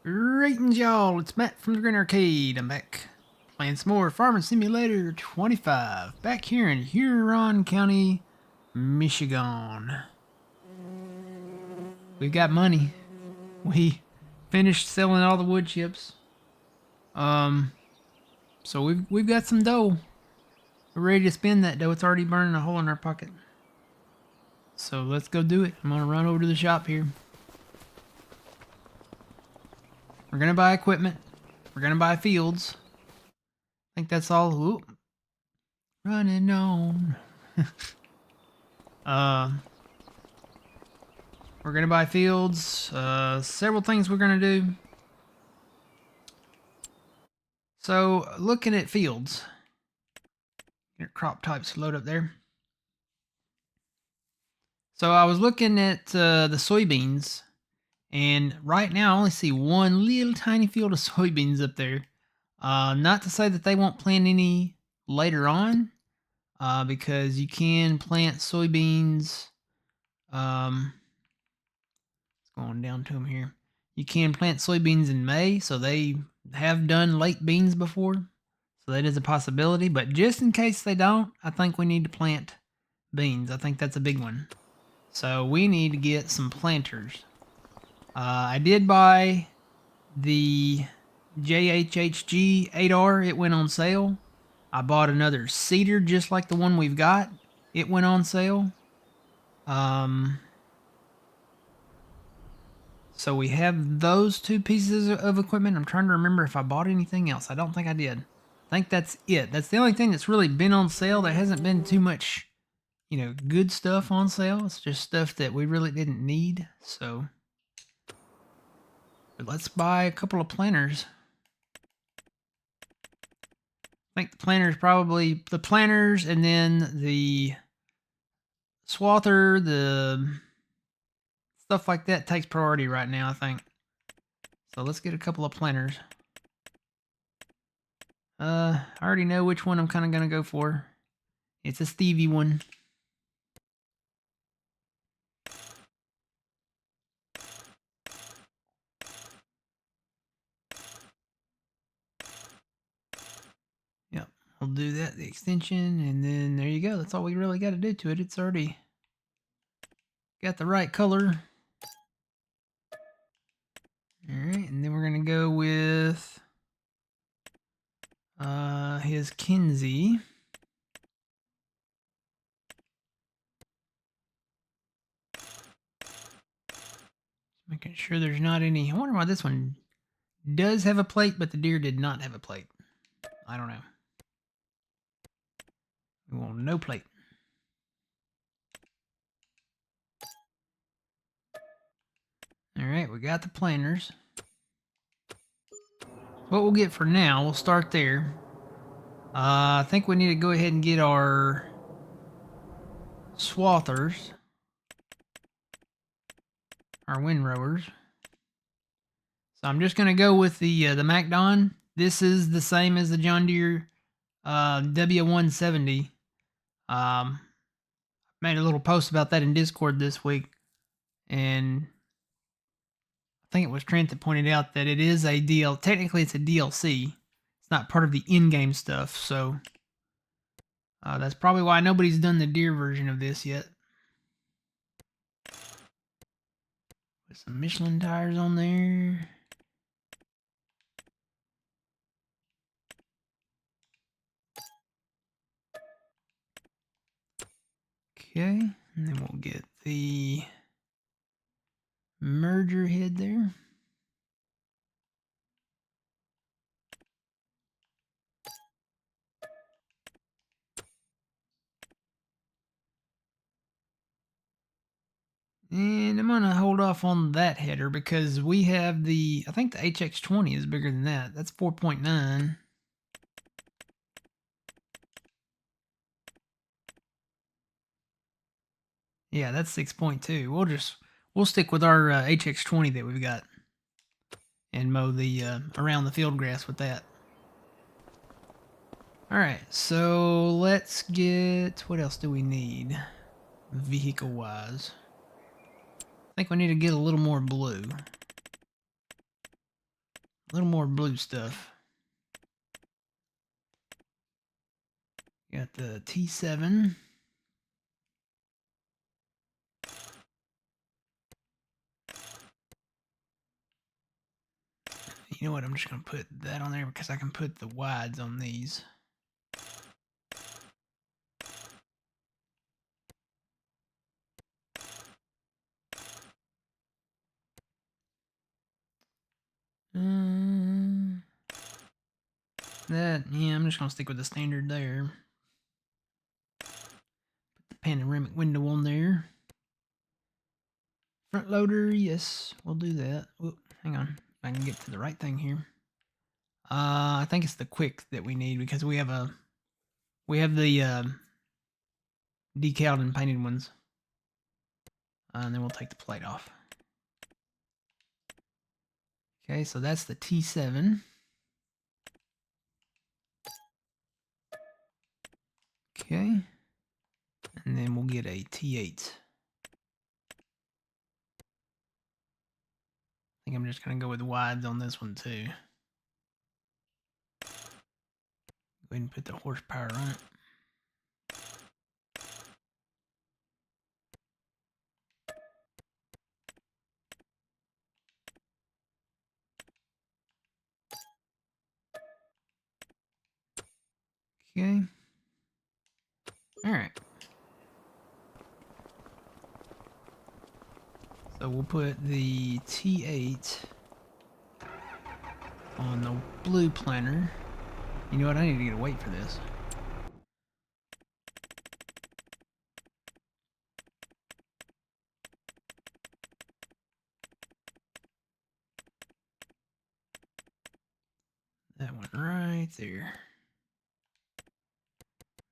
Greetings, y'all. It's Matt from the Green Arcade. I'm back playing some more Farming Simulator 25. Back here in Huron County, Michigan. We've got money. We finished selling all the wood chips. So we've got some dough. We're ready to spend that dough. It's already burning a hole in our pocket. So let's go do it. I'm gonna run over to the shop here. We're gonna buy equipment. We're gonna buy fields. I think that's all. Ooh. Running on. We're gonna buy fields. Several things we're gonna do. So, looking at fields. Your crop types load up there. So I was looking at the soybeans, and right now I only see one little tiny field of soybeans up there. Not to say that they won't plant any later on, because you can plant soybeans. Going down to them here. You can plant soybeans in May, so they have done late beans before. So that is a possibility, but just in case they don't, I think we need to plant beans. I think that's a big one. So we need to get some planters. I did buy the JHHG 8R. It went on sale. I bought another seeder just like the one we've got. It went on sale. So we have those two pieces of equipment. I'm trying to remember if I bought anything else. I don't think I did. I think that's it. That's the only thing that's really been on sale. There hasn't been too much, good stuff on sale. It's just stuff that we really didn't need. So, but let's buy a couple of planters. I think the planters probably, the planters and then the swather, the stuff like that takes priority right now, I think. So let's get a couple of planters. I already know which one I'm kind of going to go for. It's a Stevie one. Yep, we'll do that, the extension, and then there you go. That's all we really got to do to it. It's already got the right color. Alright, and then we're going to go with his Kinsey. Making sure there's not any. I wonder why this one does have a plate, but the deer did not have a plate. I don't know. We want no plate. Alright, we got the planters. What we'll get for now, we'll start there. I think we need to go ahead and get our swathers. Our windrowers. So I'm just going to go with the MacDon. This is the same as the John Deere W170. Made a little post about that in Discord this week, and I think it was Trent that pointed out that it is a DL. Technically, it's a DLC. It's not part of the in-game stuff, so that's probably why nobody's done the Deere version of this yet. With some Michelin tires on there. Okay, and then we'll get the merger head there. And I'm going to hold off on that header because we have I think the HX20 is bigger than that. That's 4.9. Yeah, that's 6.2. We'll stick with our HX20 that we've got and mow the around the field grass with that. All right, so let's get, what else do we need vehicle wise? I think we need to get a little more blue. little more blue stuff. Got the T7. You know what? I'm just going to put that on there because I can put the wides on these. Yeah, I'm just going to stick with the standard there. Put the panoramic window on there. Front loader, yes, we'll do that. Whoop, hang on, if I can get to the right thing here. I think it's the quick that we need because we have the decaled and painted ones. And then we'll take the plate off. Okay, so that's the T7. Okay. And then we'll get a T8. I think I'm just going to go with wides on this one too. Go ahead and put the horsepower on it. Okay. All right. So we'll put the T8 on the blue planter. You know what? I need to get a weight for this. That one right there.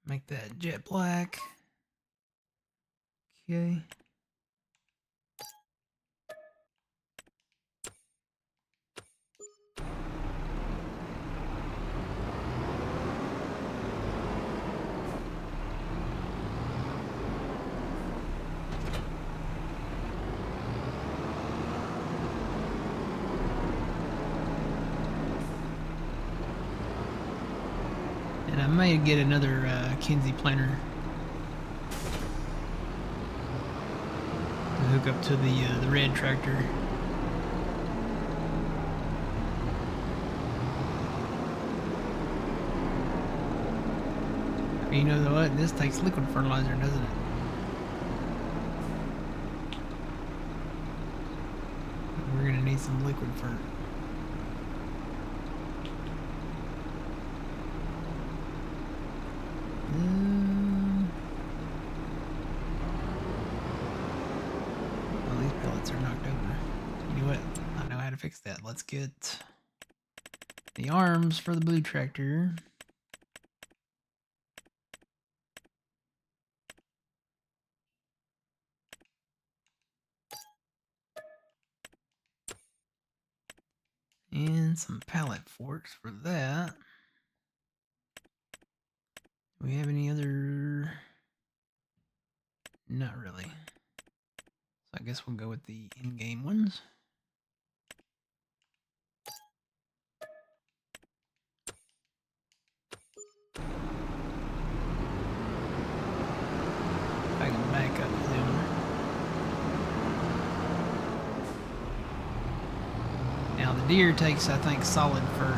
Make that jet black. Okay. And I may get another Kinsey planter to hook up to the red tractor. You know what? This takes liquid fertilizer, doesn't it? We're gonna need some liquid fertilizer. Well, these pellets are knocked over. You know what? I know how to fix that. Let's get the arms for the blue tractor. And some pallet forks for that. Do we have any other? Not really. So I guess we'll go with the in-game ones. If I can back up them. Now the deer takes, I think, solid fur.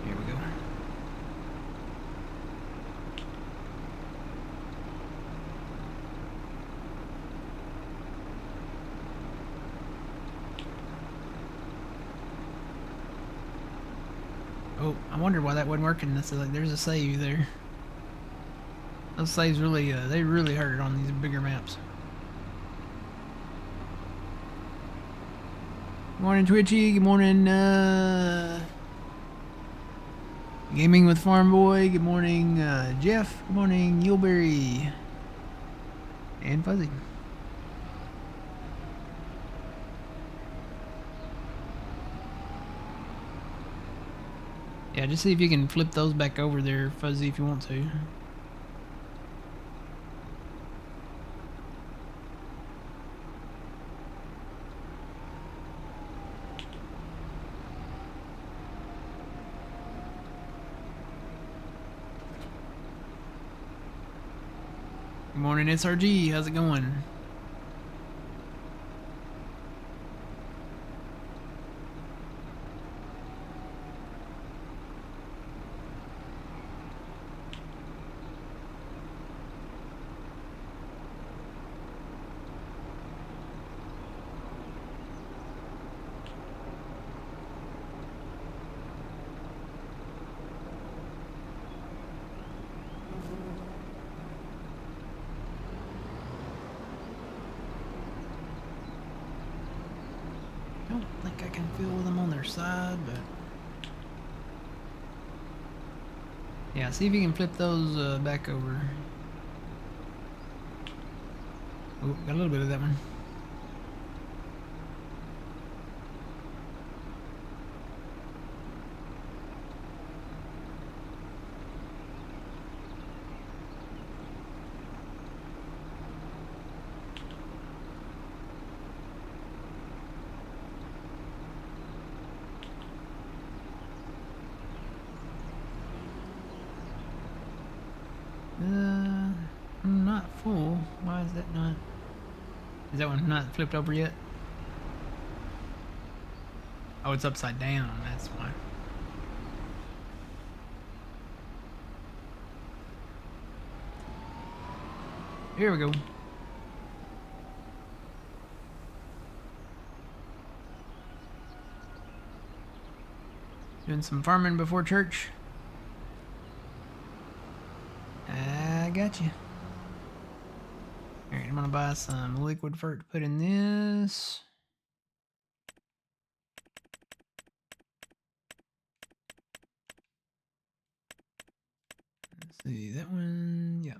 Here we go. Oh, I wonder why that wasn't working. That's like there's a save there. Those saves really, they really hurt on these bigger maps. Good morning, Twitchy. Good morning, Gaming with Farm Boy. Good morning, Jeff. Good morning, Yulberry. And Fuzzy. Yeah, just see if you can flip those back over there, Fuzzy, if you want to. Good morning, SRG. How's it going? Don't think I can fill them on their side, but yeah, see if you can flip those back over. Oh, got a little bit of that one. Not full. Why is that not? Is that one not flipped over yet? Oh, it's upside down. That's why. Here we go. Doing some farming before church. I got you. Alright, I'm gonna buy some liquid fert to put in this. Let's see, that one, yeah.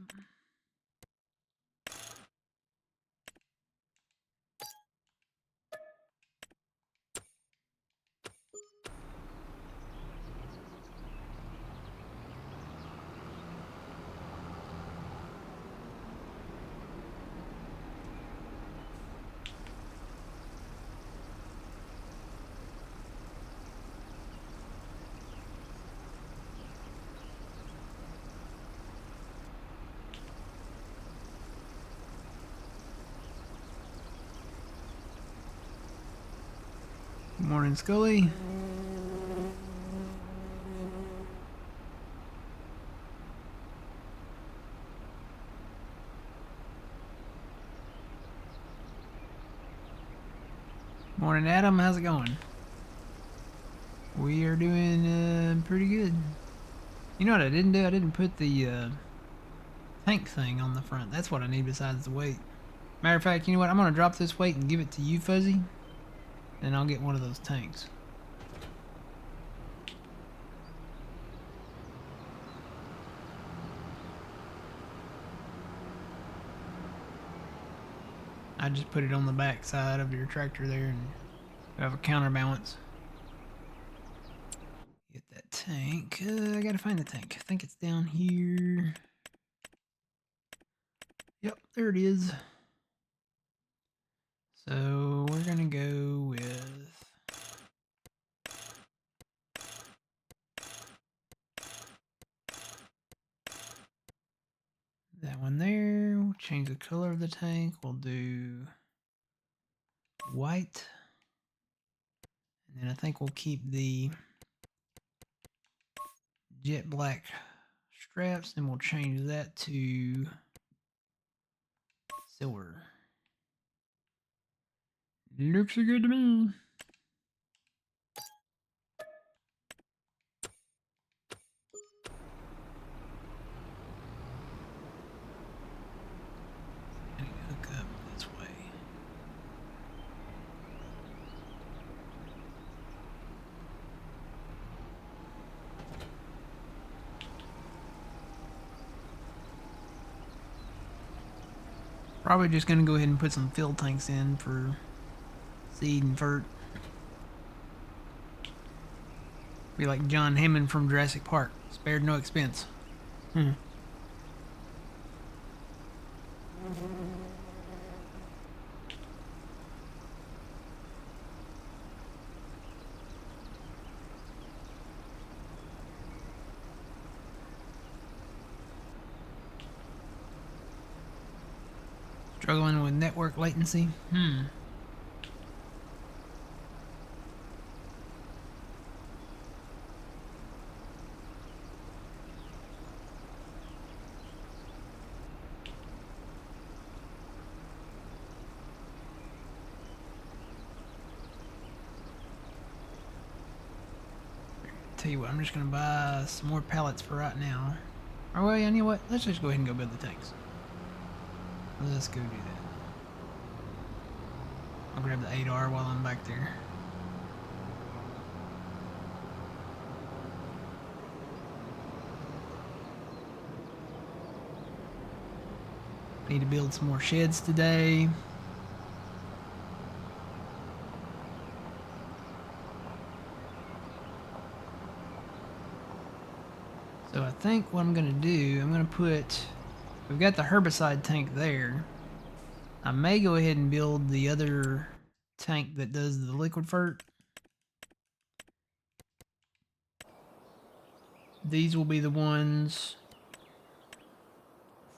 Good morning, Scully. Morning, Adam. How's it going? We are doing pretty good. You know what I didn't do? I didn't put the tank thing on the front. That's what I need besides the weight. Matter of fact, you know what? I'm going to drop this weight and give it to you, Fuzzy. Then I'll get one of those tanks. I just put it on the back side of your tractor there and you have a counterbalance. Get that tank. I gotta find the tank. I think it's down here. Yep, there it is. So we're gonna go with that one there. We'll change the color of the tank. We'll do white. And then I think we'll keep the jet black straps. Then we'll change that to silver. Looks good to me. I need to hook up this way. Probably just gonna go ahead and put some fill tanks in for seed and fert. Be like John Hammond from Jurassic Park. Spared no expense. Struggling with network latency? Tell you what, I'm just gonna buy some more pallets for right now. Or well, you know what? Let's just go ahead and go build the tanks. Let's go do that. I'll grab the 8R while I'm back there. Need to build some more sheds today. So I think what I'm gonna do, I'm gonna put, we've got the herbicide tank there. I may go ahead and build the other tank that does the liquid fert. These will be the ones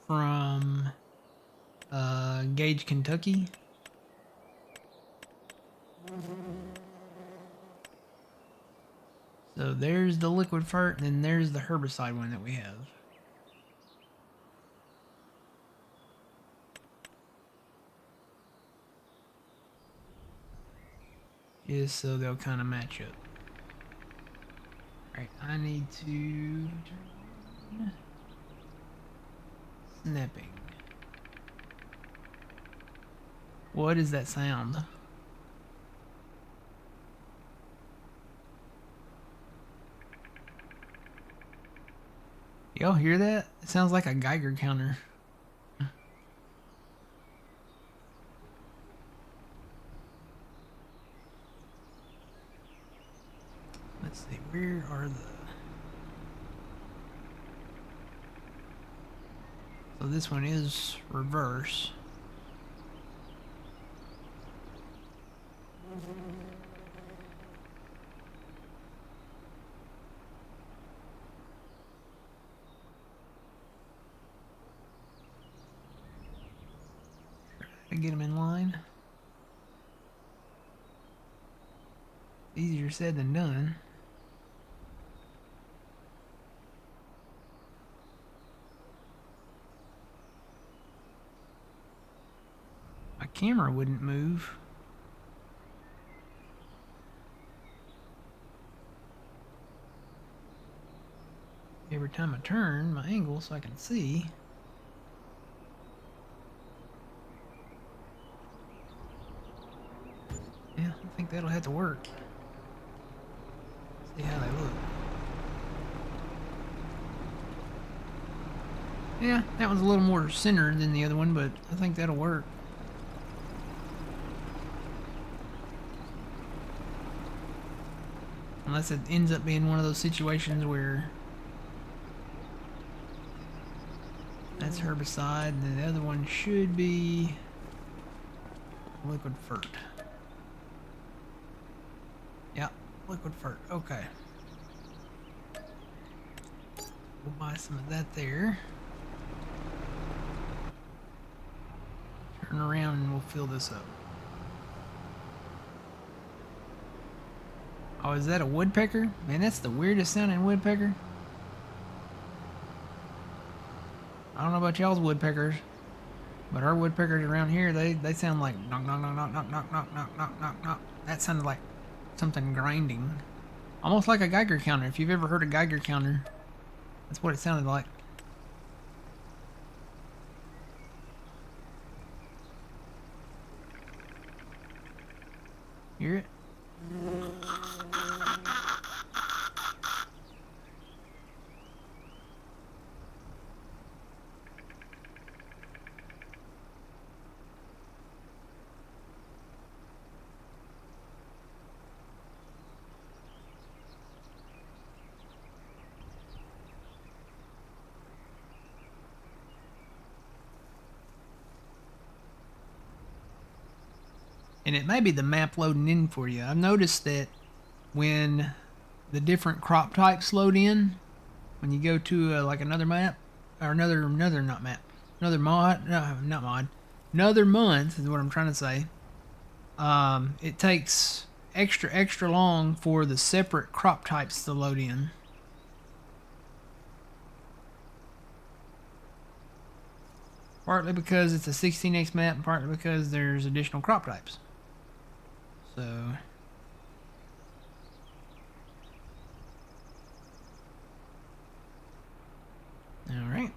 from Gage, Kentucky. So there's the liquid fert, and then there's the herbicide one that we have. Just so they'll kind of match up. Alright, I need to turn snapping. What is that sound? Y'all hear that? It sounds like a Geiger counter. Let's see, where are the... So this one is reverse. Try to get them in line. Easier said than done. My camera wouldn't move. Every time I turn my angle so I can see. Yeah, I think that'll have to work. See how they look. Yeah, that one's a little more centered than the other one, but I think that'll work. Unless it ends up being one of those situations where that's herbicide, and the other one should be liquid fert. Yeah, liquid fert. Okay. We'll buy some of that there. Turn around and we'll fill this up. Oh, is that a woodpecker? Man, that's the weirdest sounding woodpecker. I don't know about y'all's woodpeckers, but our woodpeckers around here, they sound like knock knock knock knock knock knock knock knock knock knock knock. That sounded like something grinding. Almost like a Geiger counter. If you've ever heard a Geiger counter, that's what it sounded like. Hear it? And it may be the map loading in for you. I've noticed that when the different crop types load in, when you go to like another map, or another not map, another mod, no, not mod, another month is what I'm trying to say. It takes extra long for the separate crop types to load in. Partly because it's a 16x map, and partly because there's additional crop types. So, all right.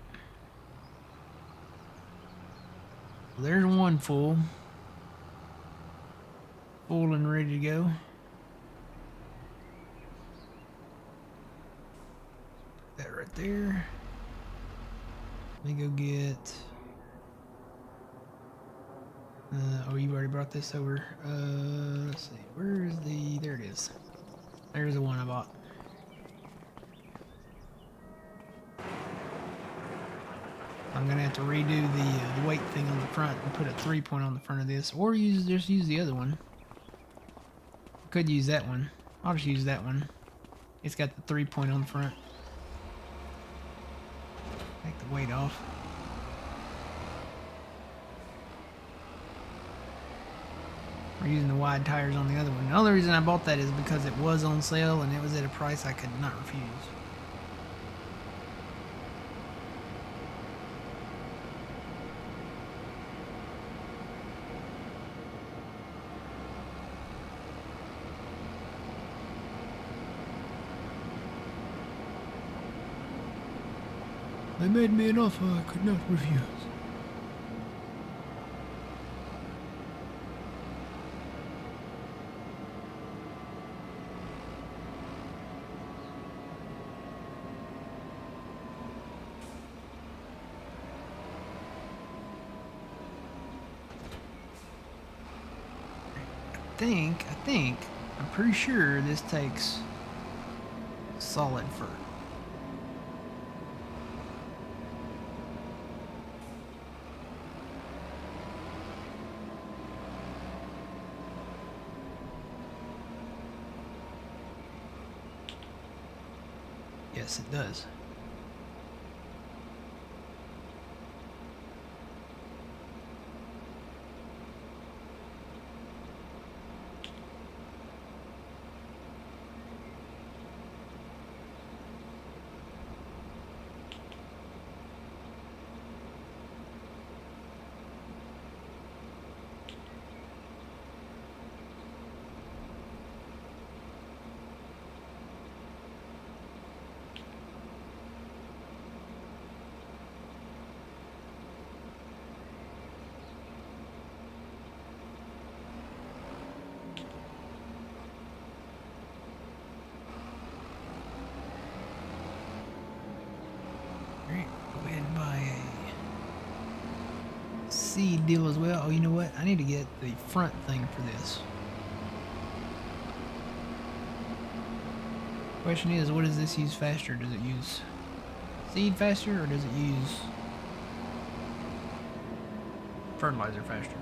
Well, there's one full and ready to go. That right there. Let me go get. Oh, you've already brought this over. Let's see. Where's the? There it is. There's the one I bought. I'm gonna have to redo the weight thing on the front and put a 3-point on the front of this, or just use the other one. I could use that one. I'll just use that one. It's got the 3-point on the front. Take the weight off. We're using the wide tires on the other one. The only reason I bought that is because it was on sale and it was at a price I could not refuse. They made me an offer I could not refuse. I'm pretty sure this takes solid fur. Yes, it does. Seed deal as well. Oh, you know what? I need to get the front thing for this. Question is, what does this use faster? Does it use seed faster or does it use fertilizer faster?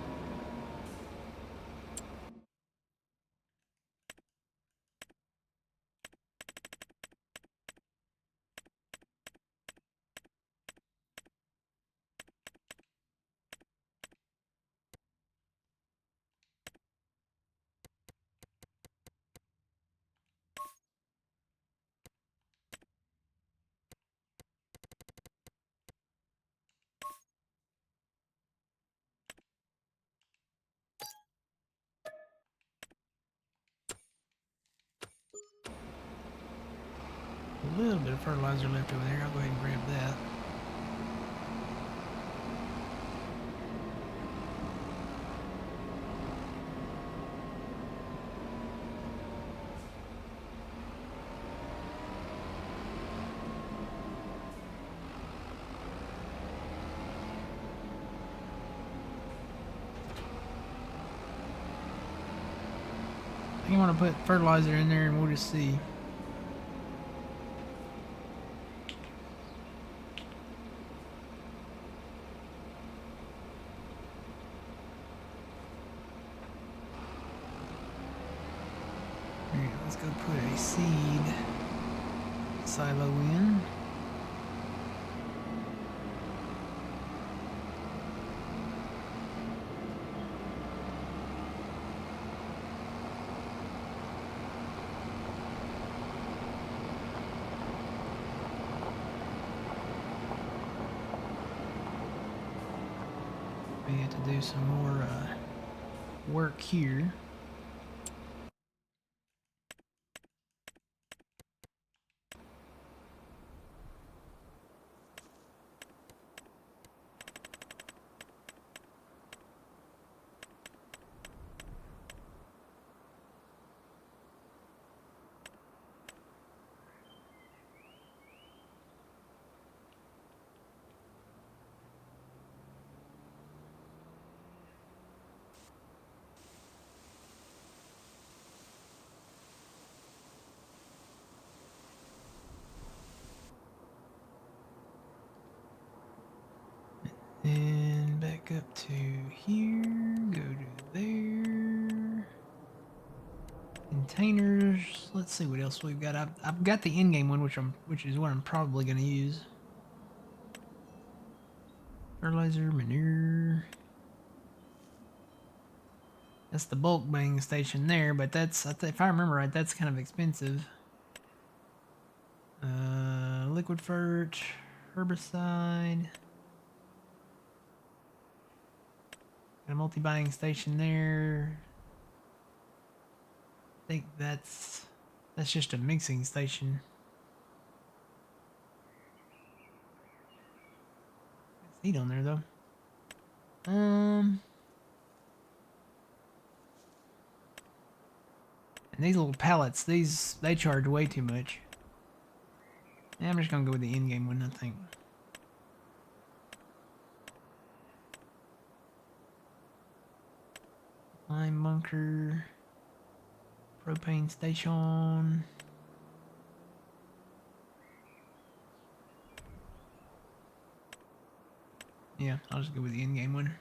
A little bit of fertilizer left over there. I'll go ahead and grab that. I think I want to put fertilizer in there and we'll just see. go put a seed silo in. We have to do some more work here. And back up to here, go to there. Containers. Let's see what else we've got. I've got the in-game one, which is what I'm probably going to use. Fertilizer, manure. That's the bulk buying station there, but that's, if I remember right, that's kind of expensive. Liquid fert, herbicide. Got a multi-buying station there. I think that's just a mixing station. Seed on there though. And these little pallets, they charge way too much. Yeah, I'm just gonna go with the in-game one, I think. Lime bunker, propane station. Yeah, I'll just go with the in-game one.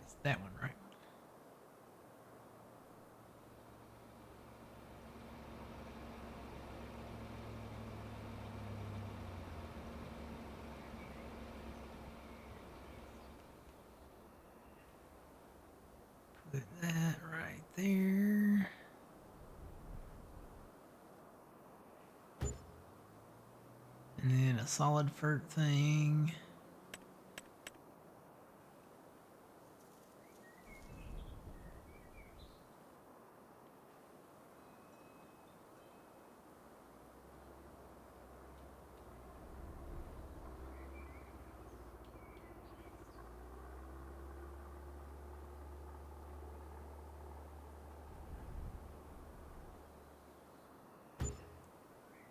It's that one, right? Put that right there. And then a solid fert thing.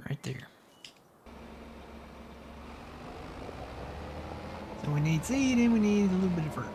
Right there. So we need seed and we need a little bit of fert.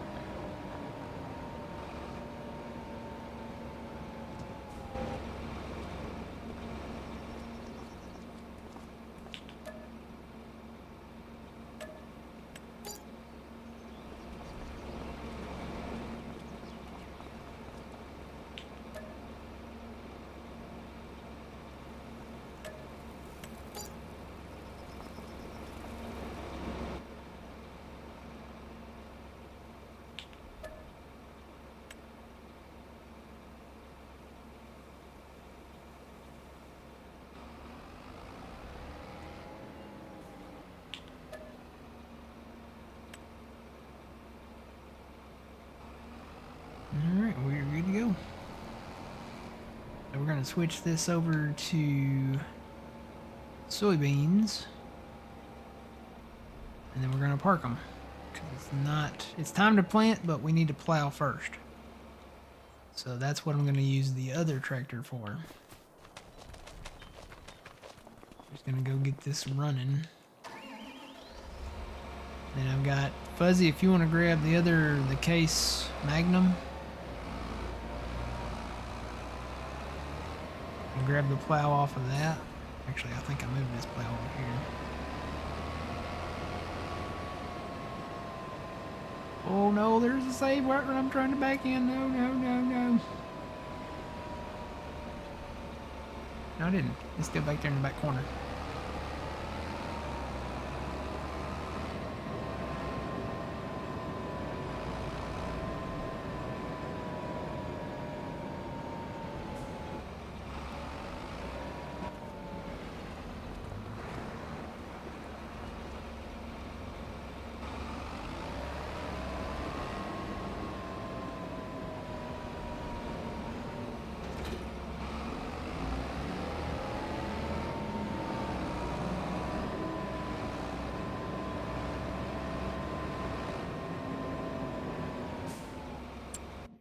Alright, we're good to go. So we're going to switch this over to soybeans. And then we're going to park them. It's time to plant, but we need to plow first. So that's what I'm going to use the other tractor for. Just going to go get this running. And I've got Fuzzy, if you want to grab the case Magnum. And grab the plow off of that. Actually, I think I moved this plow over here. Oh no, there's a save right when I'm trying to back in. No, no, no, no. No, I didn't. Let's go back there in the back corner.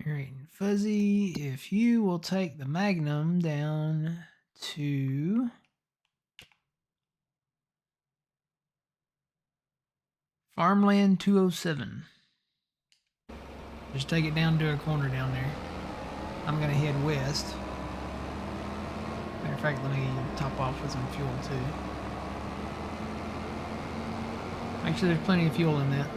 Alright, Fuzzy, if you will take the Magnum down to Farmland 207. Just take it down to a corner down there. I'm gonna head west. Matter of fact, let me top off with some fuel too. Make sure there's plenty of fuel in that.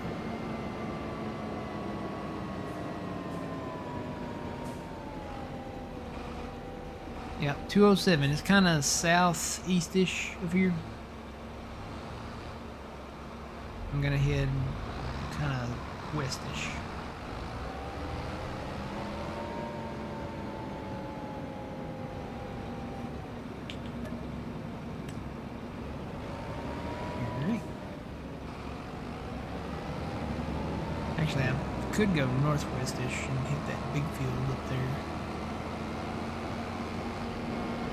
Yeah, 207. It's kind of southeast-ish of here. I'm gonna head kind of westish. Alright. Actually, I could go northwestish and hit that big field up there.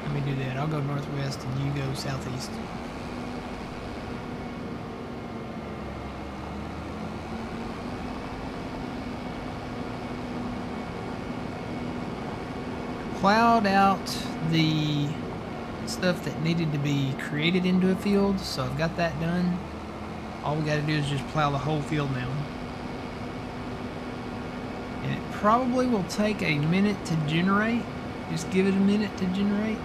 Let me do that. I'll go northwest and you go southeast. Plowed out the stuff that needed to be created into a field, so I've got that done. All we got to do is just plow the whole field now. And it probably will take a minute to generate. Just give it a minute to generate.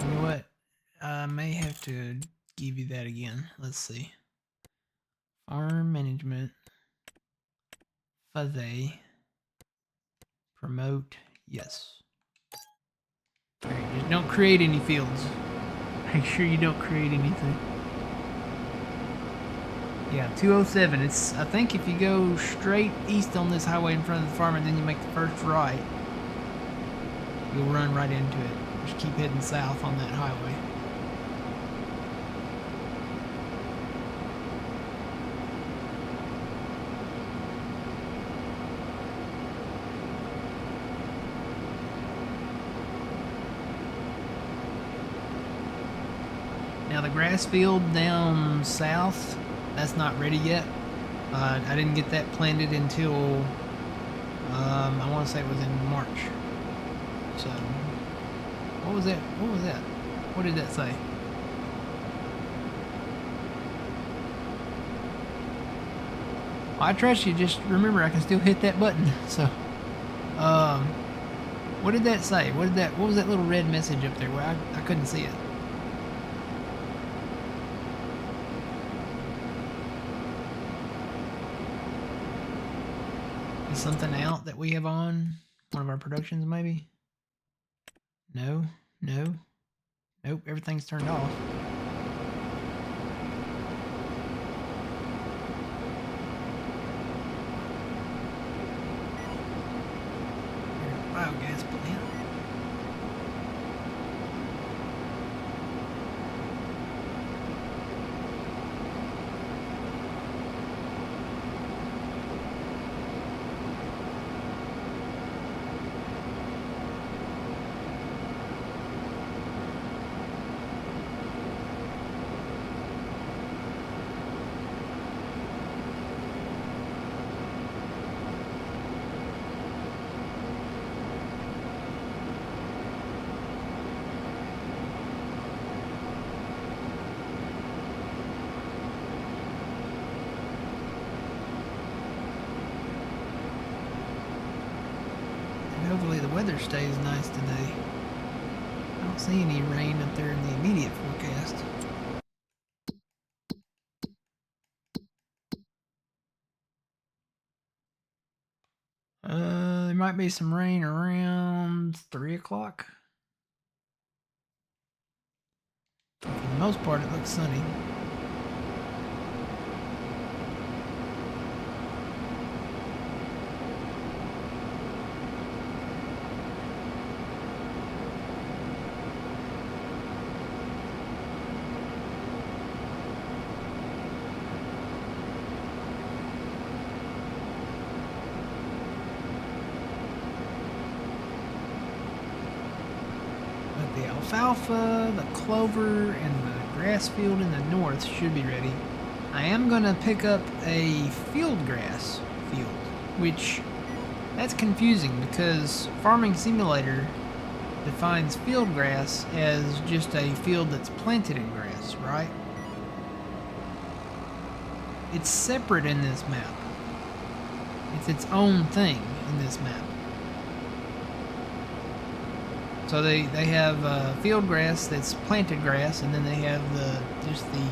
You know what? I may have to give you that again. Let's see. Farm management. Fuzzy. Promote. Yes. Alright, just don't create any fields. Make sure you don't create anything. Yeah, 207. It's, I think if you go straight east on this highway in front of the farm and then you make the first right, you'll run right into it. Just keep heading south on that highway. Now the grass field down south, that's not ready yet. I didn't get that planted until, I want to say it was in March. So, what was that? What was that? What did that say? Well, I trust you. Just remember, I can still hit that button. So, what did that say? What was that little red message up there where I couldn't see it? Is something out that we have on? One of our productions, maybe? No, no, nope, everything's turned off. Biogas plant. Hopefully the weather stays nice today. I don't see any rain up there in the immediate forecast. There might be some rain around 3 o'clock. For the most part, it looks sunny. The alfalfa, the clover, and the grass field in the north should be ready. I am going to pick up a field grass field, which that's confusing because Farming Simulator defines field grass as just a field that's planted in grass, right? It's separate in this map. It's its own thing in this map. So they have field grass that's planted grass, and then they have just the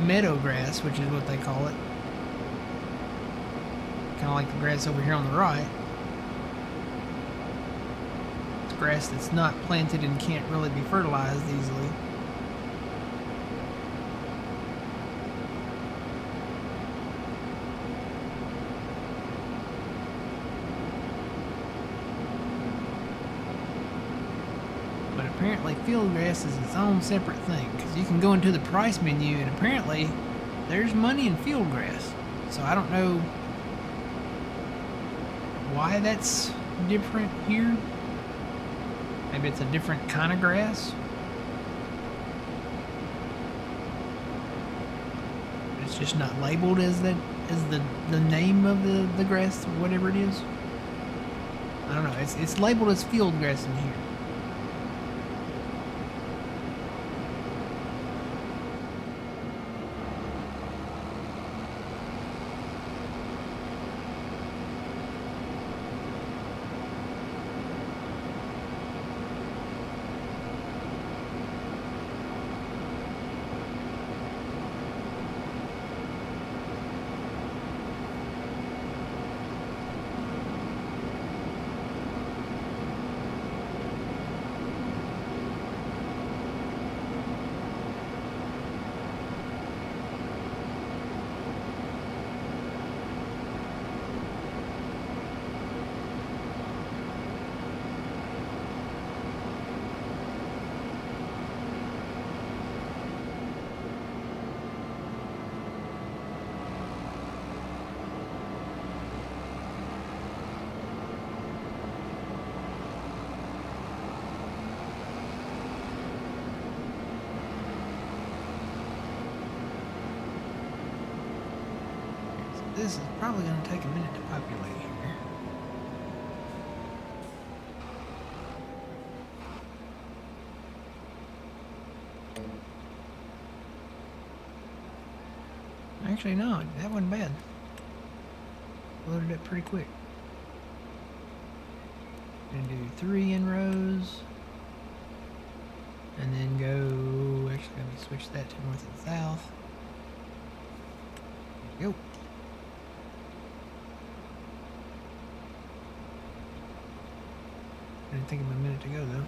meadow grass, which is what they call it. Kind of like the grass over here on the right. It's grass that's not planted and can't really be fertilized easily. Apparently field grass is its own separate thing, because you can go into the price menu and apparently there's money in field grass. So I don't know why that's different here. Maybe it's a different kind of grass. It's just not labeled as the name of the grass, whatever it is. I don't know. It's labeled as field grass in here. This is probably going to take a minute to populate here. Actually, no, that wasn't bad. Loaded up pretty quick. Gonna do 3 inrows. And then go, actually let me switch that to north and south. There we go. Didn't take him a minute to go though.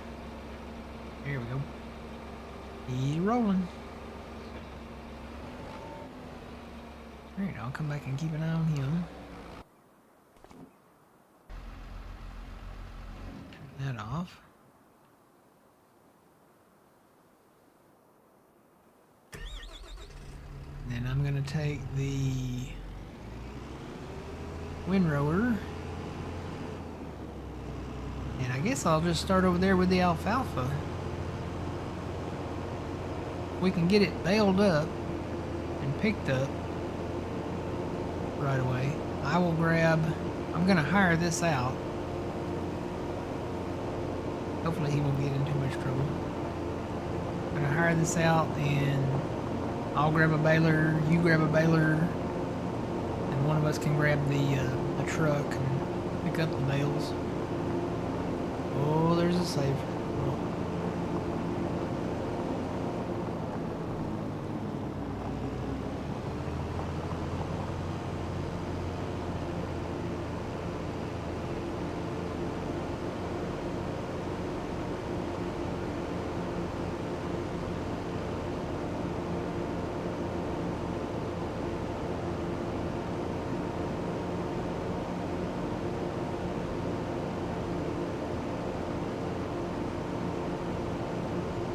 Here we go. He's rolling. Alright, I'll come back and keep an eye on him. Turn that off. Then I'm gonna take the windrower. And I guess I'll just start over there with the alfalfa. We can get it baled up and picked up right away. I will grab, I'm gonna hire this out. Hopefully he won't get in too much trouble. I'm gonna hire this out and I'll grab a baler, you grab a baler, and one of us can grab the truck and Pick up the bales. Oh, there's a save. Well,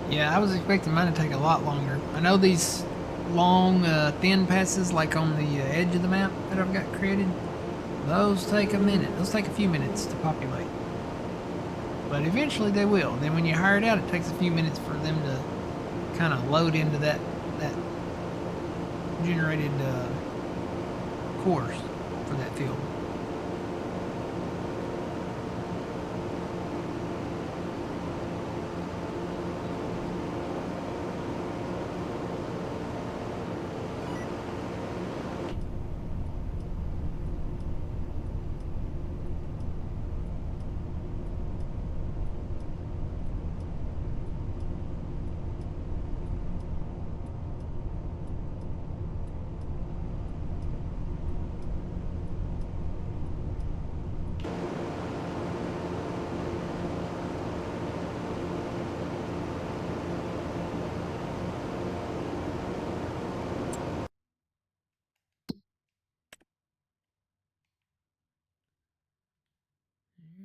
yeah, I was expecting mine to take a lot longer. I know these long, thin passes, like on the edge of the map that I've got created, those take a minute. Those take a few minutes to populate. But eventually they will. Then when you hire it out, it takes a few minutes for them to kind of load into that generated course for that field.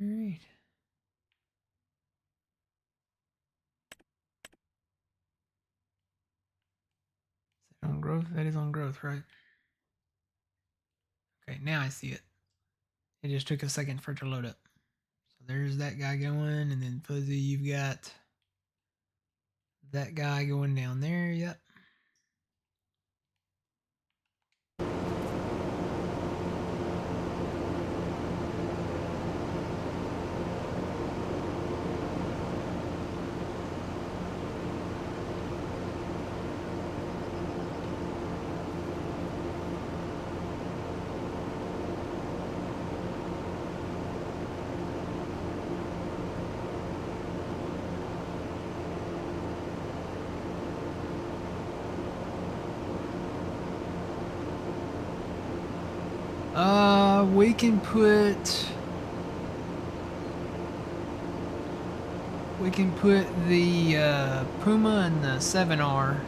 Alright. Is that on growth? That is on growth, right? Okay, now I see it. It just took a second for it to load up. So there's that guy going, and then Fuzzy, you've got that guy going down there. Yep. We can put the Puma and the 7R.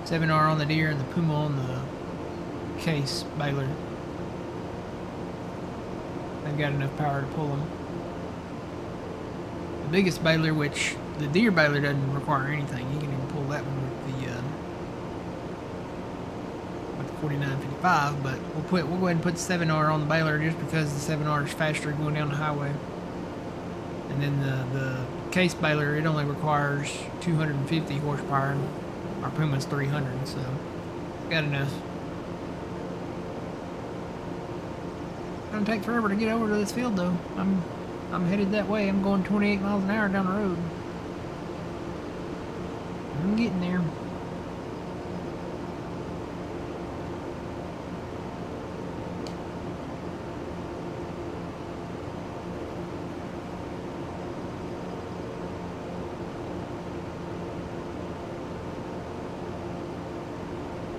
7R on the deer and the Puma on the case baler. They've got enough power to pull them. The biggest baler, which the deer baler doesn't require anything, you can even pull that one with the 4955. But we'll go ahead and put the 7R on the baler just because the 7R is faster going down the highway. And then the case baler, it only requires 250 horsepower. Our Puma's 300, so got enough. It's gonna take forever to get over to this field, though. I'm headed that way. I'm going 28 miles an hour down the road. I'm getting there.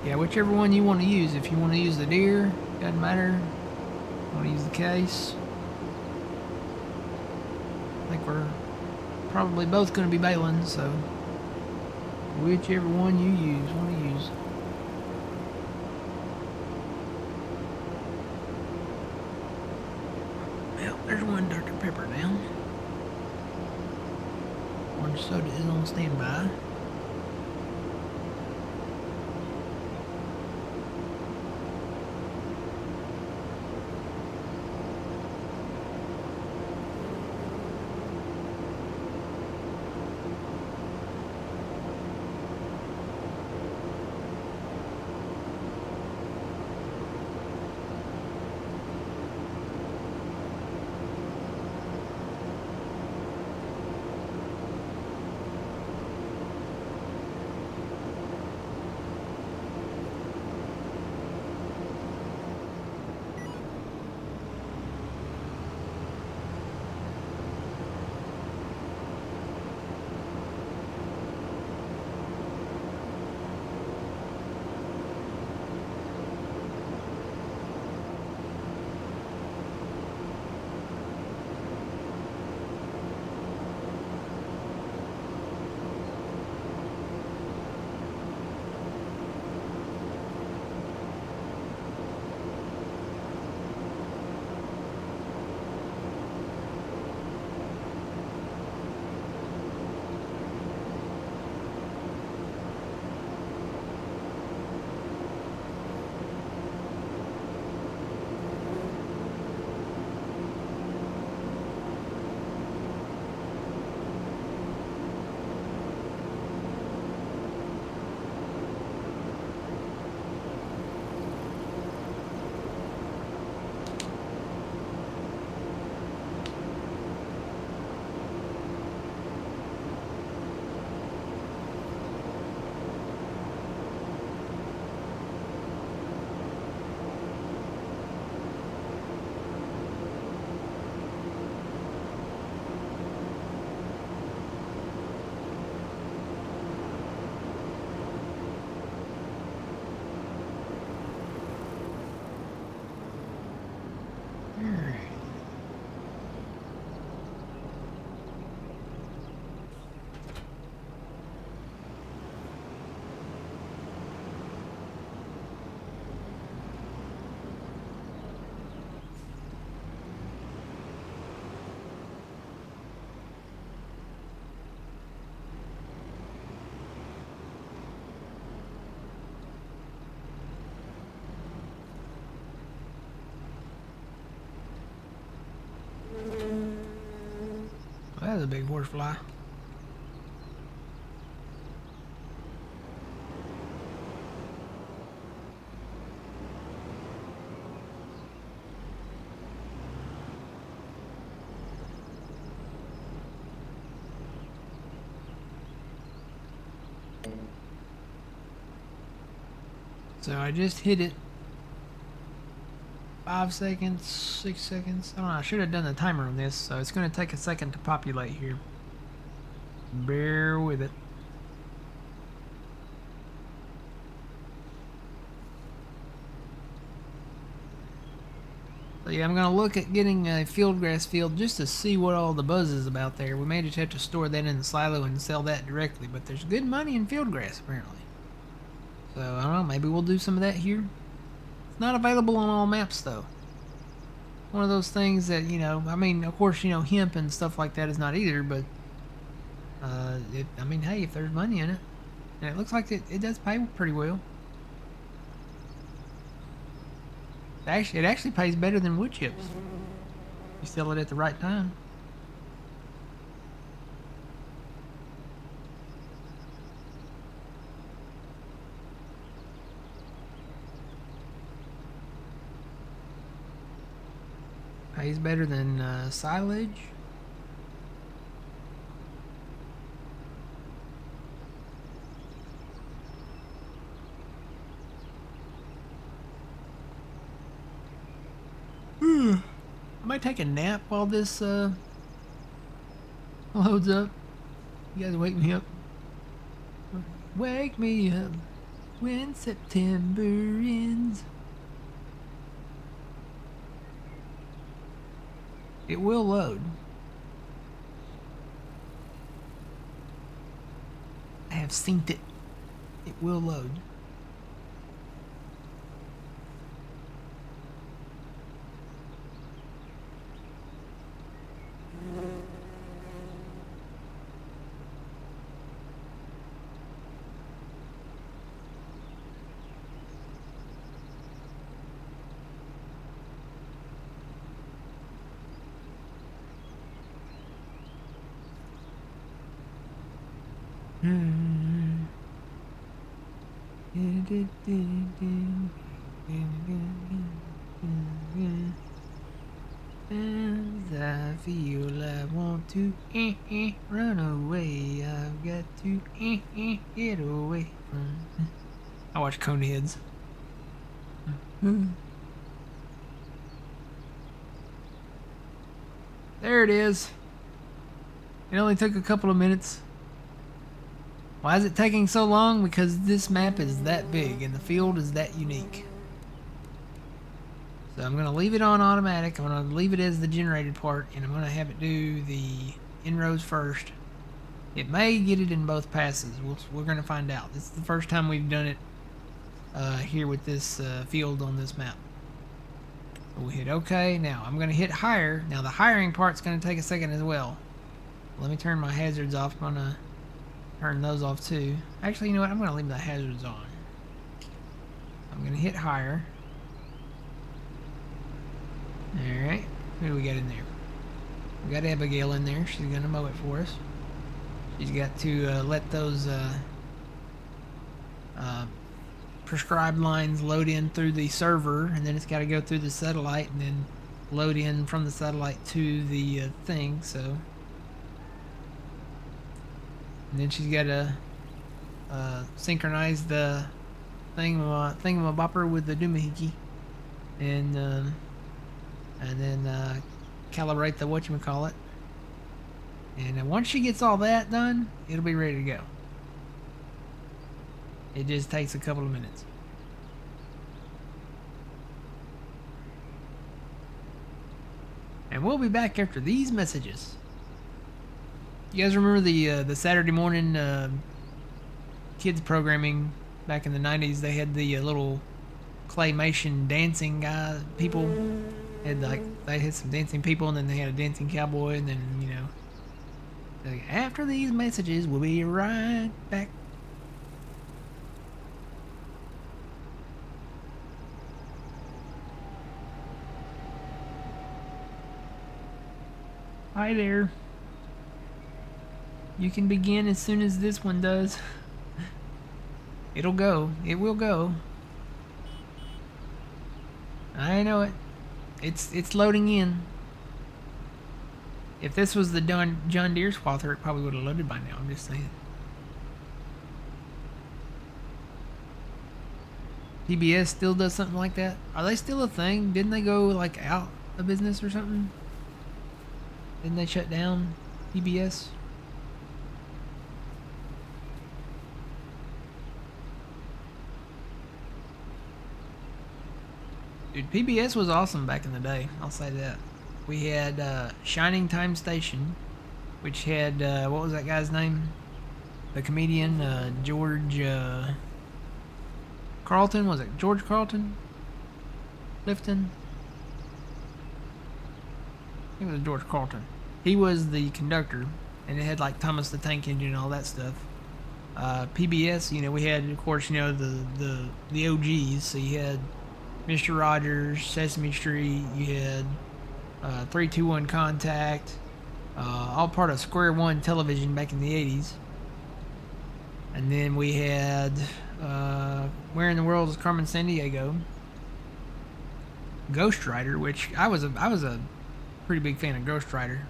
Yeah, whichever one you want to use. If you want to use the deer, doesn't matter. I want to use the case. I think we're probably both going to be baling, so whichever one you want to use. Well, there's one Dr. Pepper down. Orange soda is on standby. that was a big horsefly. So I just hit it. 5 seconds, 6 seconds. I don't know, I should have done the timer on this, so it's going to take a second to populate here. Bear with it. So yeah, I'm going to look at getting a field grass field just to see what all the buzz is about there. We may just have to store that in the silo and sell that directly, but there's good money in field grass apparently. So I don't know, maybe we'll do some of that here. It's not available on all maps though. One of those things that, you know, I mean, of course, you know, hemp and stuff like that is not either, but I mean, hey, if there's money in it, and it looks like it does pay pretty well. It actually pays better than wood chips. You sell it at the right time. Pays better than silage. I might take a nap while this loads up. You guys wake me up. Wake me up when September ends. It will load. I have synced it. It will load. As I feel I want to run away, I've got to get away from. I watch Coneheads. There it is. It only took a couple of minutes. Why is it taking so long? Because this map is that big and the field is that unique. So I'm going to leave it on automatic. I'm going to leave it as the generated part, and I'm going to have it do the inroads first. It may get it in both passes. We're going to find out. This is the first time we've done it here with this field on this map. We'll hit OK. Now I'm going to hit hire. Now the hiring part's going to take a second as well. Let me turn my hazards off. I'm going to turn those off too. Actually, you know what? I'm going to leave the hazards on. I'm going to hit hire. Alright, who do we got in there? We got Abigail in there. She's going to mow it for us. She's got to let those prescribed lines load in through the server, and then it's got to go through the satellite and then load in from the satellite to the thing, so. And then she's got to synchronize the thingamabopper with the doohickey. And then calibrate the whatchamacallit. And then once she gets all that done, it'll be ready to go. It just takes a couple of minutes. And we'll be back after these messages. You guys remember the Saturday morning kids programming back in the 90s? They had the little claymation dancing guy people. They had some dancing people, and then they had a dancing cowboy, and then, you know, like, after these messages, we'll be right back. Hi there. You can begin as soon as this one does. It'll go. It will go. I know it. It's loading in. If this was the John Deere swather, it probably would have loaded by now. I'm just saying. PBS still does something like that. Are they still a thing? Didn't they go like out of business or something? Didn't they shut down PBS? Dude, PBS was awesome back in the day. I'll say that. We had Shining Time Station, which had what was that guy's name? The comedian George Carlton. Was it George Carlton? Clifton? I think it was George Carlton. He was the conductor, and it had like Thomas the Tank Engine and all that stuff. PBS, you know, we had, of course, you know, the OGs. So you had Mr. Rogers, Sesame Street. You had 321 Contact, all part of Square One Television back in the 80s. And then we had Where in the World is Carmen Sandiego? Ghost Rider, which I was a pretty big fan of Ghost Rider.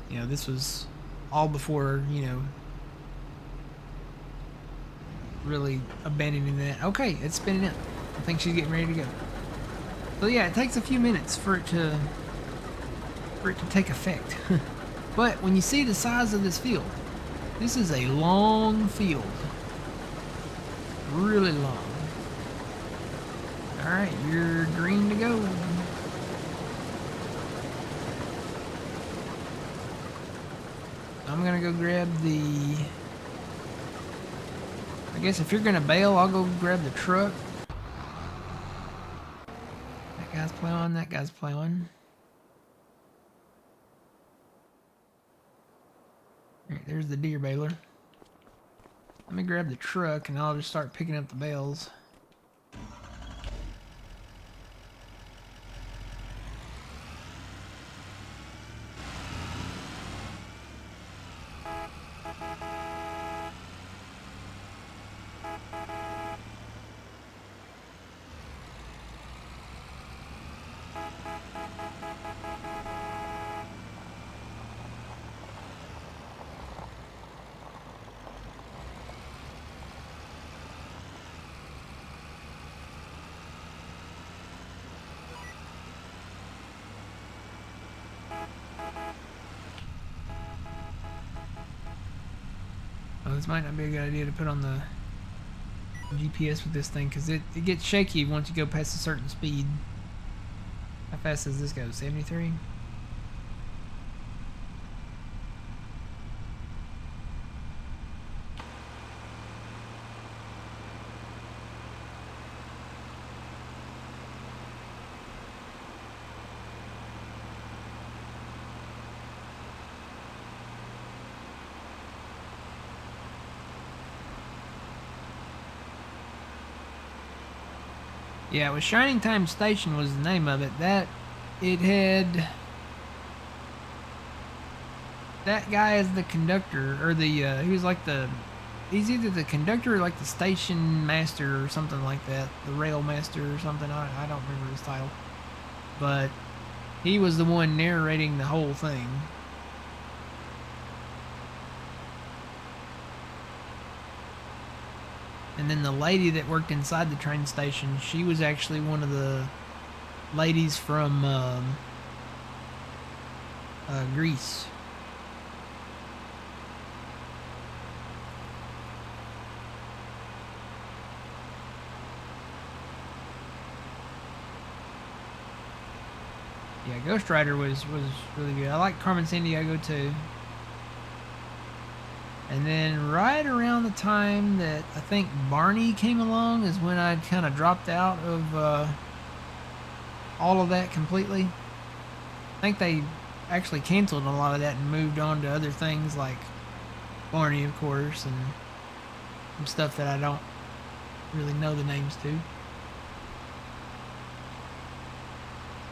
You know, this was all before, you know, really abandoning that. Okay, it's spinning up. I think she's getting ready to go. So yeah, it takes a few minutes for it to take effect. But when you see the size of this field, this is a long field. Really long. Alright, you're green to go. I'm gonna go grab the... I guess if you're gonna bail, I'll go grab the truck. That guy's plowing, that guy's plowing. Right, there's the deer baler. Let me grab the truck and I'll just start picking up the bales. Oh, this might not be a good idea to put on the GPS with this thing because it gets shaky once you go past a certain speed. How fast does this go? 73? Yeah, it was Shining Time Station was the name of it. It had that guy as the conductor, or the he was like he's either the conductor or like the station master or something like that, the rail master or something. I don't remember his title, but he was the one narrating the whole thing. And then the lady that worked inside the train station, she was actually one of the ladies from Greece. Yeah, Ghost Rider was really good. I like Carmen Sandiego too. And then right around the time that I think Barney came along is when I kind of dropped out of all of that completely. I think they actually canceled a lot of that and moved on to other things like Barney, of course, and some stuff that I don't really know the names to.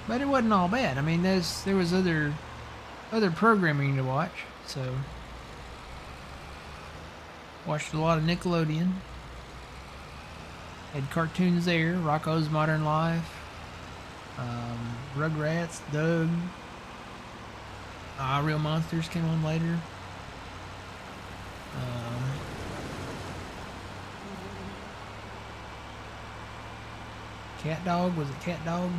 But it wasn't all bad. I mean, there was other programming to watch, so... Watched a lot of Nickelodeon. Had cartoons there. Rocko's Modern Life. Rugrats, Doug. Real Monsters came on later. Cat Dog, was it Cat Dog?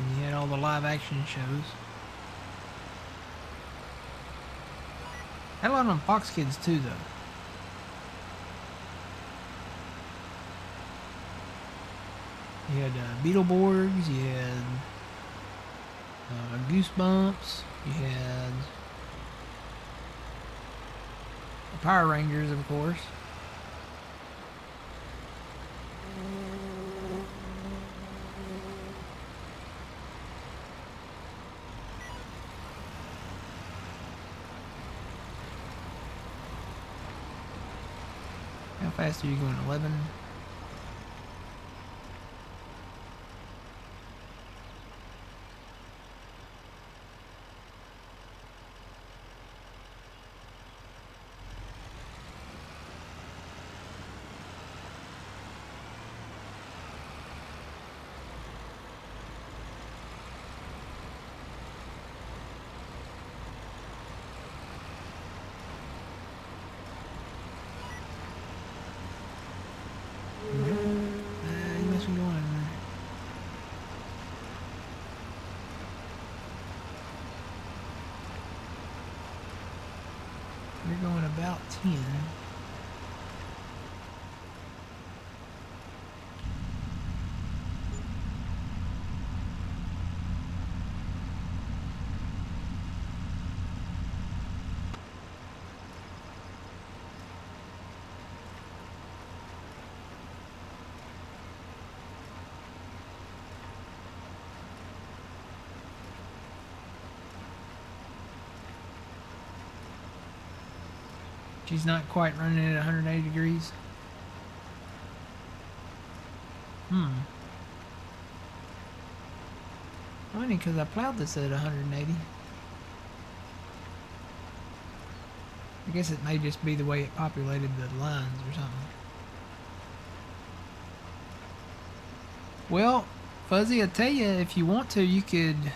And you had all the live action shows. Had a lot on Fox Kids too, though. You had Beetleborgs, you had Goosebumps, you had the Power Rangers, of course. How fast are you going? 11? You must be going. You're going about 10. She's not quite running at 180 degrees. Funny, because I plowed this at 180. I guess it may just be the way it populated the lines or something. Well, Fuzzy, I tell you, if you want to, you could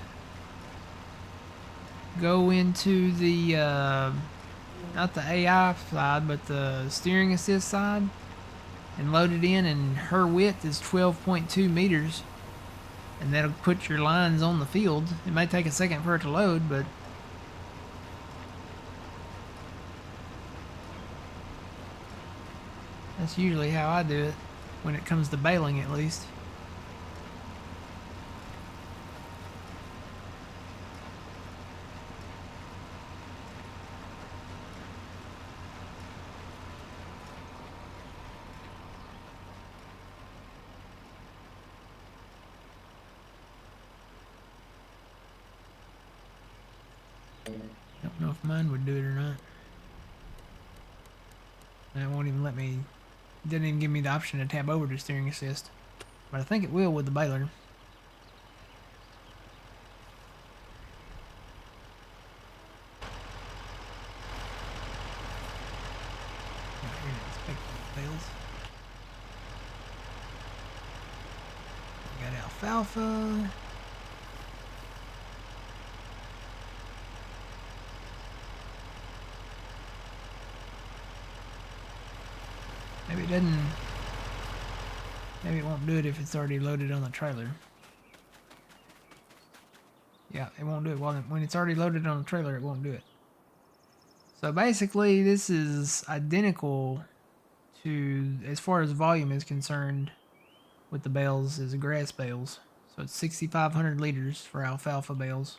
go into the not the AI side, but the steering assist side, and load it in, and her width is 12.2 meters, and that'll put your lines on the field. It may take a second for it to load, but that's usually how I do it, when it comes to baling at least. Don't know if mine would do it or not. It won't even let me, it doesn't even give me the option to tab over to steering assist. But I think it will with the baler. We got alfalfa. Maybe it doesn't. Maybe it won't do it if it's already loaded on the trailer. Yeah, it won't do it. When it's already loaded on the trailer, it won't do it. So basically, this is identical to, as far as volume is concerned, with the bales is grass bales. So it's 6,500 liters for alfalfa bales.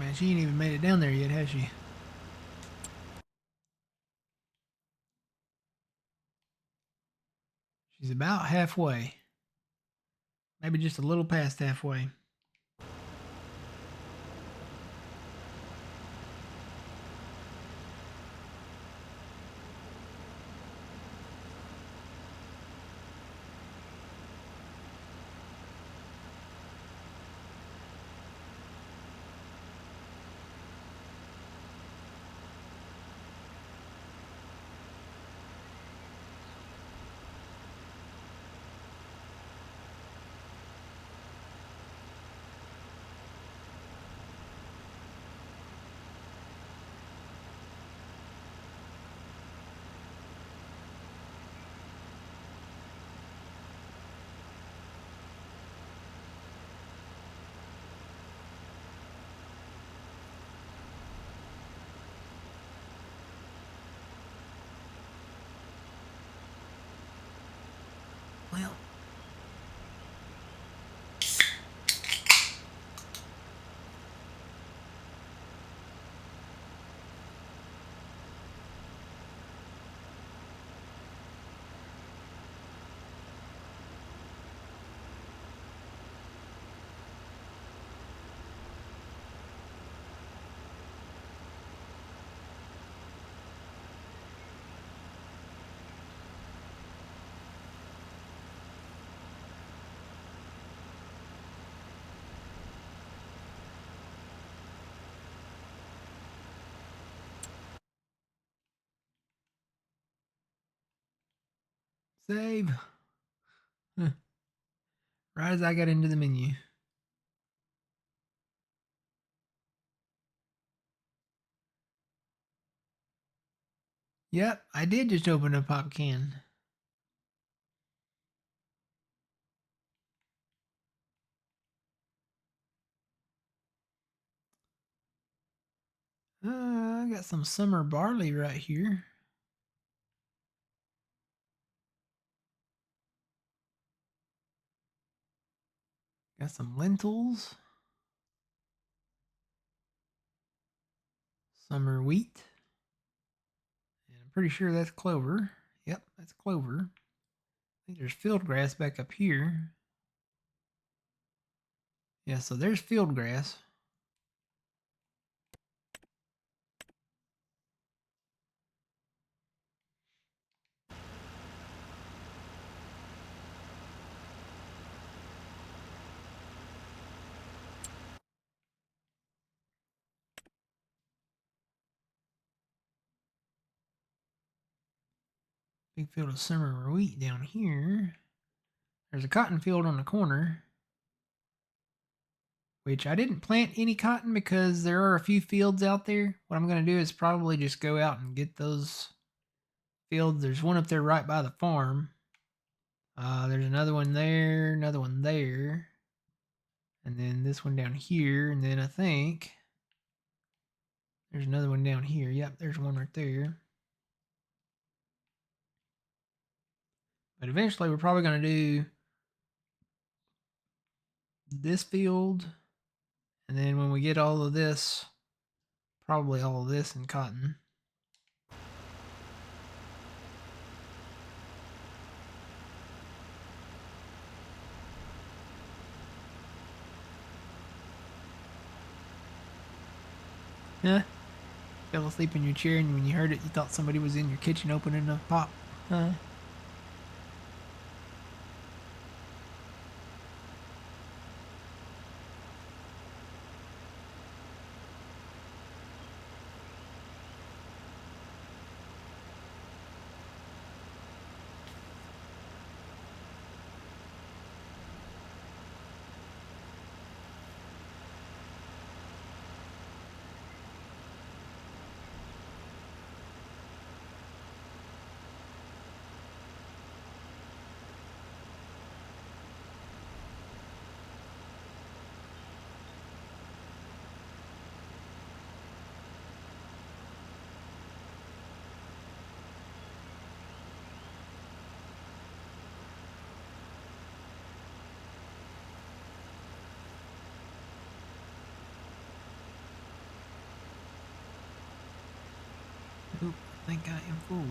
Man, she ain't even made it down there yet, has she? She's about halfway. Maybe just a little past halfway. Well, save. Huh. Right as I got into the menu. Yep, I did just open a pop can. I got some summer barley right here. Got some lentils. Summer wheat. And I'm pretty sure that's clover. Yep, that's clover. I think there's field grass back up here. Yeah, so there's field grass. Big field of summer wheat down here. There's a cotton field on the corner, which I didn't plant any cotton because there are a few fields out there. What I'm going to do is probably just go out and get those fields. There's one up there right by the farm. There's another one there, and then this one down here, and then I think there's another one down here. Yep, there's one right there. But eventually we're probably going to do this field, and then when we get all of this, probably all of this in cotton. Yeah. Fell asleep in your chair, and when you heard it, you thought somebody was in your kitchen opening a pop. Huh? Oop, I think I am full.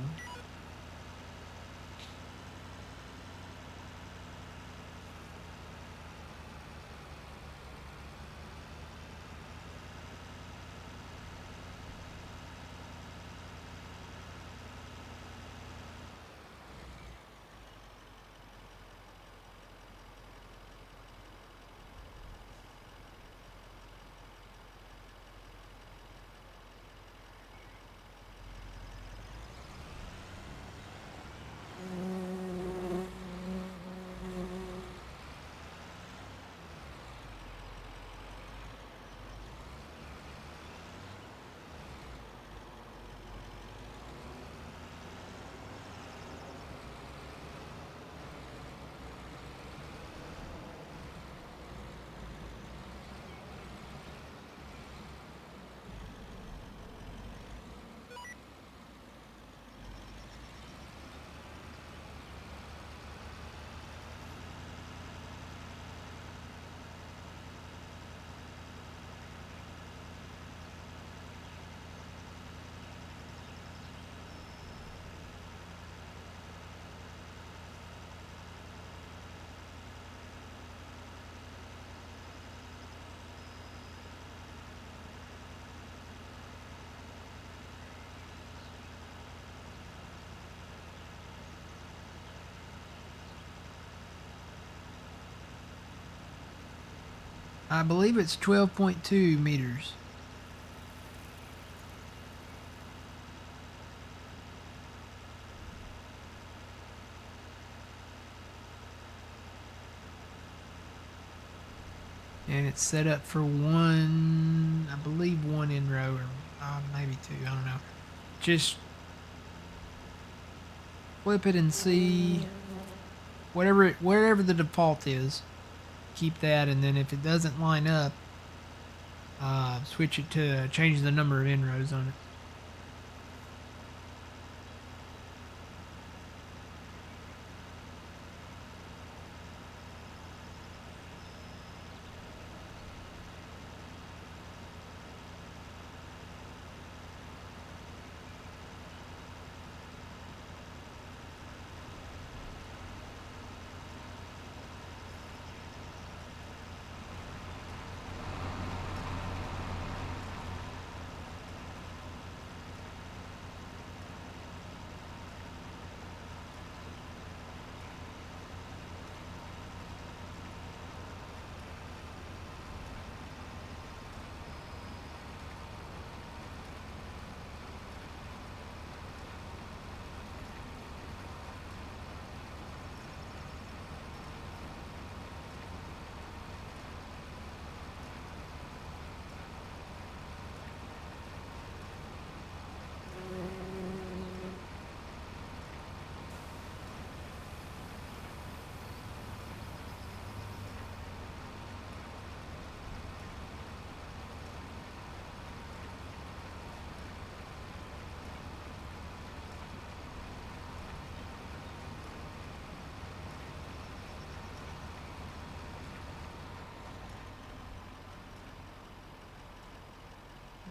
I believe it's 12.2 meters. And it's set up for one, I believe one in row, or maybe two, I don't know. Just flip it and see wherever the default is. Keep that, and then if it doesn't line up, switch it to change the number of in rows on it.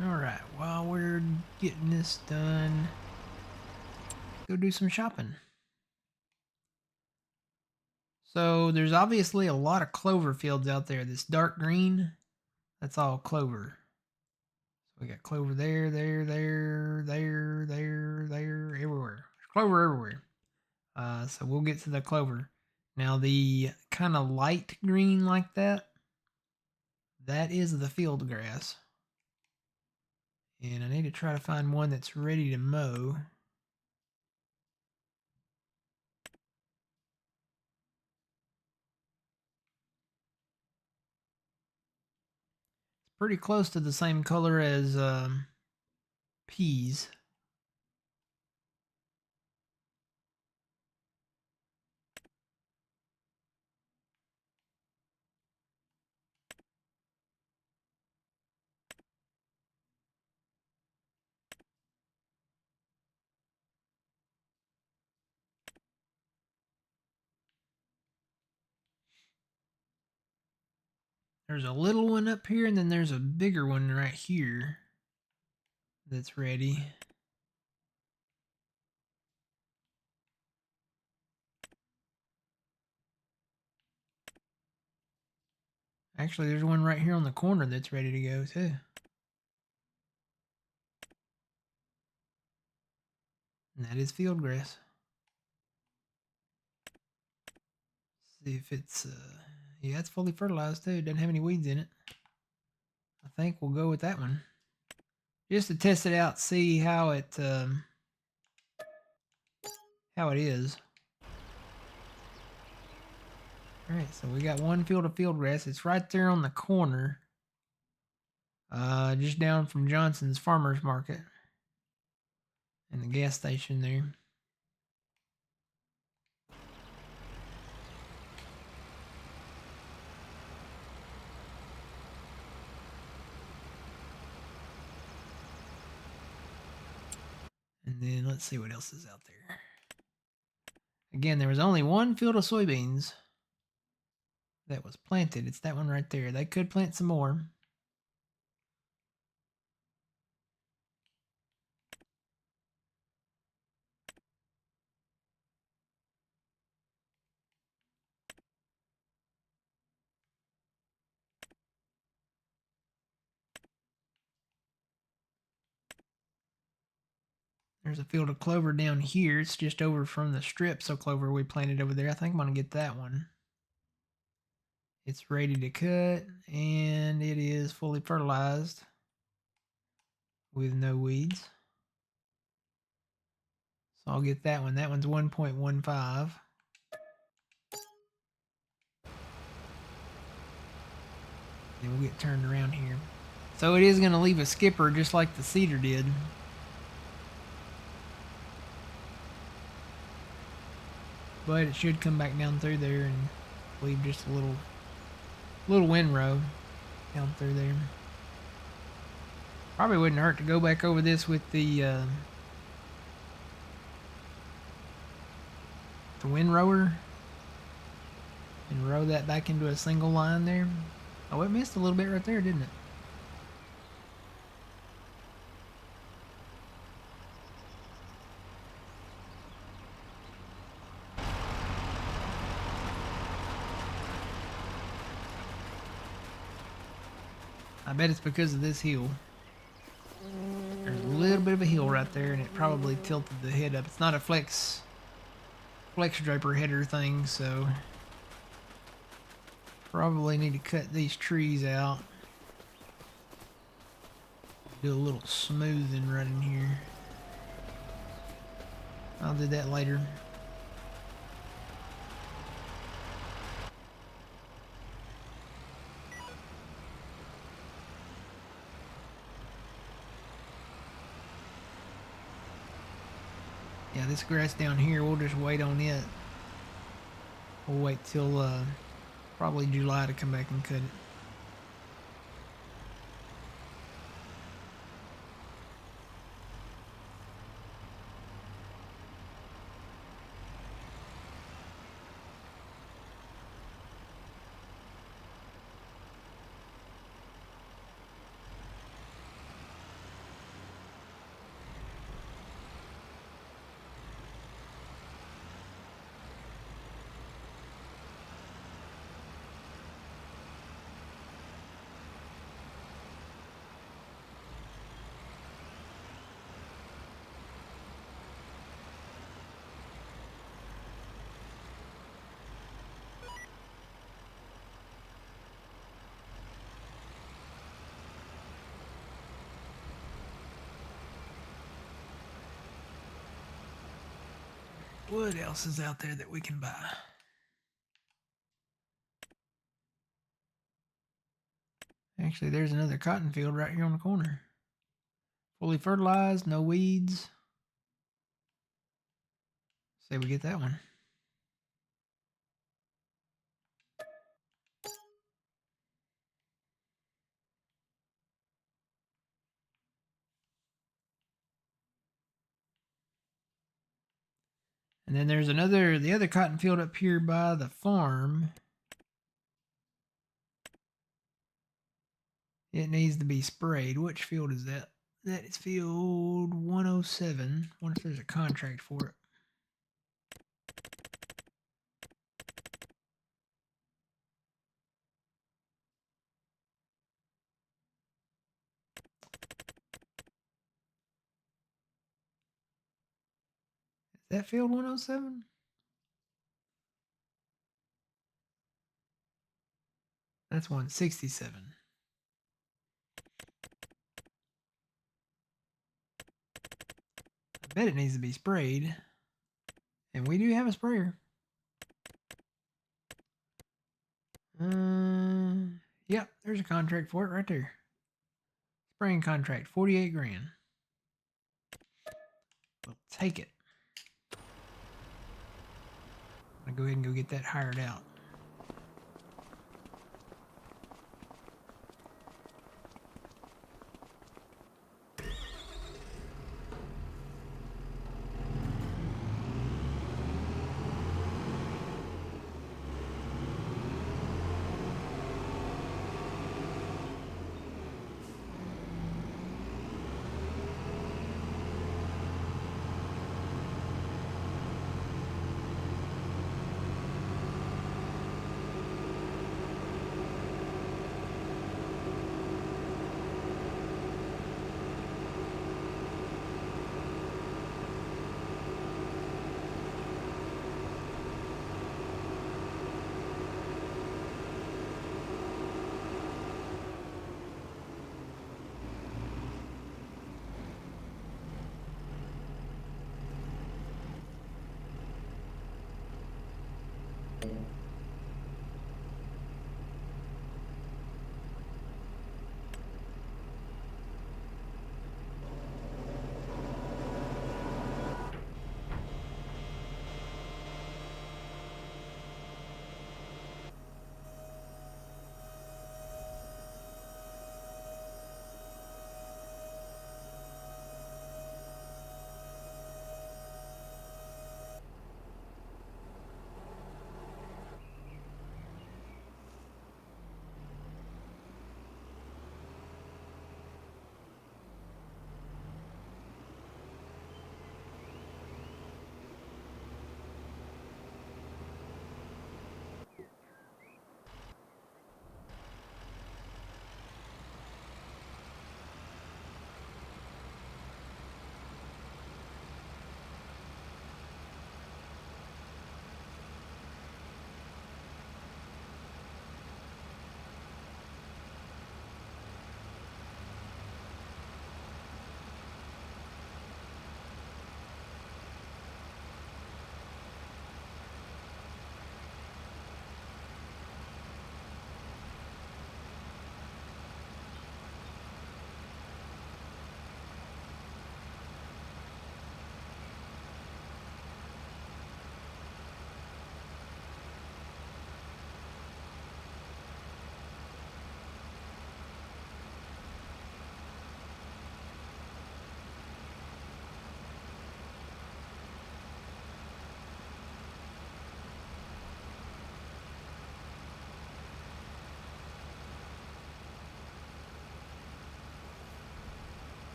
Alright, while we're getting this done, go do some shopping. So there's obviously a lot of clover fields out there. This dark green, that's all clover. So we got clover there, everywhere. There's clover everywhere. So we'll get to the clover. Now the kind of light green like that, that is the field grass. And I need to try to find one that's ready to mow. It's pretty close to the same color as peas. There's a little one up here, and then there's a bigger one right here that's ready. Actually, there's one right here on the corner that's ready to go too. And that is field grass. See if it's, yeah, it's fully fertilized too. It doesn't have any weeds in it. I think we'll go with that one. Just to test it out, see how it is. Alright, so we got one field of field grass. It's right there on the corner. Just down from Johnson's Farmers Market. And the gas station there. And then let's see what else is out there. Again, there was only one field of soybeans that was planted. It's that one right there. They could plant some more. There's a field of clover down here. It's just over from the strips of clover we planted over there. I think I'm going to get that one. It's ready to cut, and it is fully fertilized with no weeds. So I'll get that one. That one's 1.15. Then we'll get turned around here. So it is going to leave a skipper just like the cedar did. But it should come back down through there and leave just a little windrow down through there. Probably wouldn't hurt to go back over this with the windrower and row that back into a single line there. Oh, it missed a little bit right there, didn't it? I bet it's because of this hill. There's a little bit of a hill right there, and it probably tilted the head up. It's not a flex draper header thing, so probably need to cut these trees out. Do a little smoothing right in here. I'll do that later. Yeah, this grass down here, we'll just wait on it. We'll wait till probably July to come back and cut it. What else is out there that we can buy? Actually, there's another cotton field right here on the corner. Fully fertilized, no weeds. Say we get that one. And then there's the other cotton field up here by the farm. It needs to be sprayed. Which field is that? That is field 107. Wonder if there's a contract for it. Is that field 107? That's 167. I bet it needs to be sprayed. And we do have a sprayer. Yep, there's a contract for it right there. Spraying contract, 48 grand. We'll take it. I'm gonna go ahead and go get that hired out.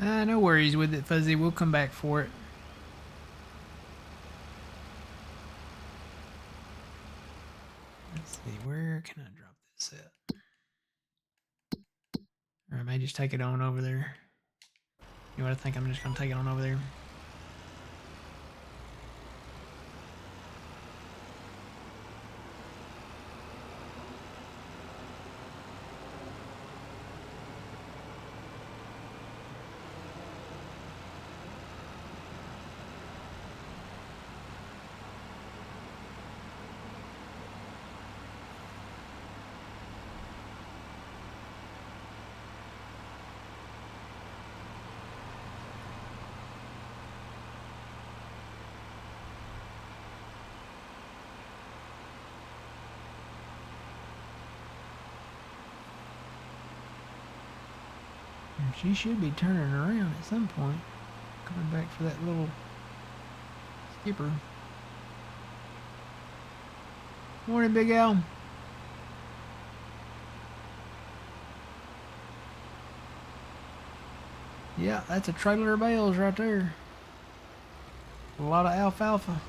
No worries with it, Fuzzy. We'll come back for it. Let's see, where can I drop this at? Or I may just take it on over there. You know what I think? I'm just going to take it on over there. She should be turning around at some point. Coming back for that little skipper. Morning, Big Al. Yeah, that's a trailer of bales right there. A lot of alfalfa.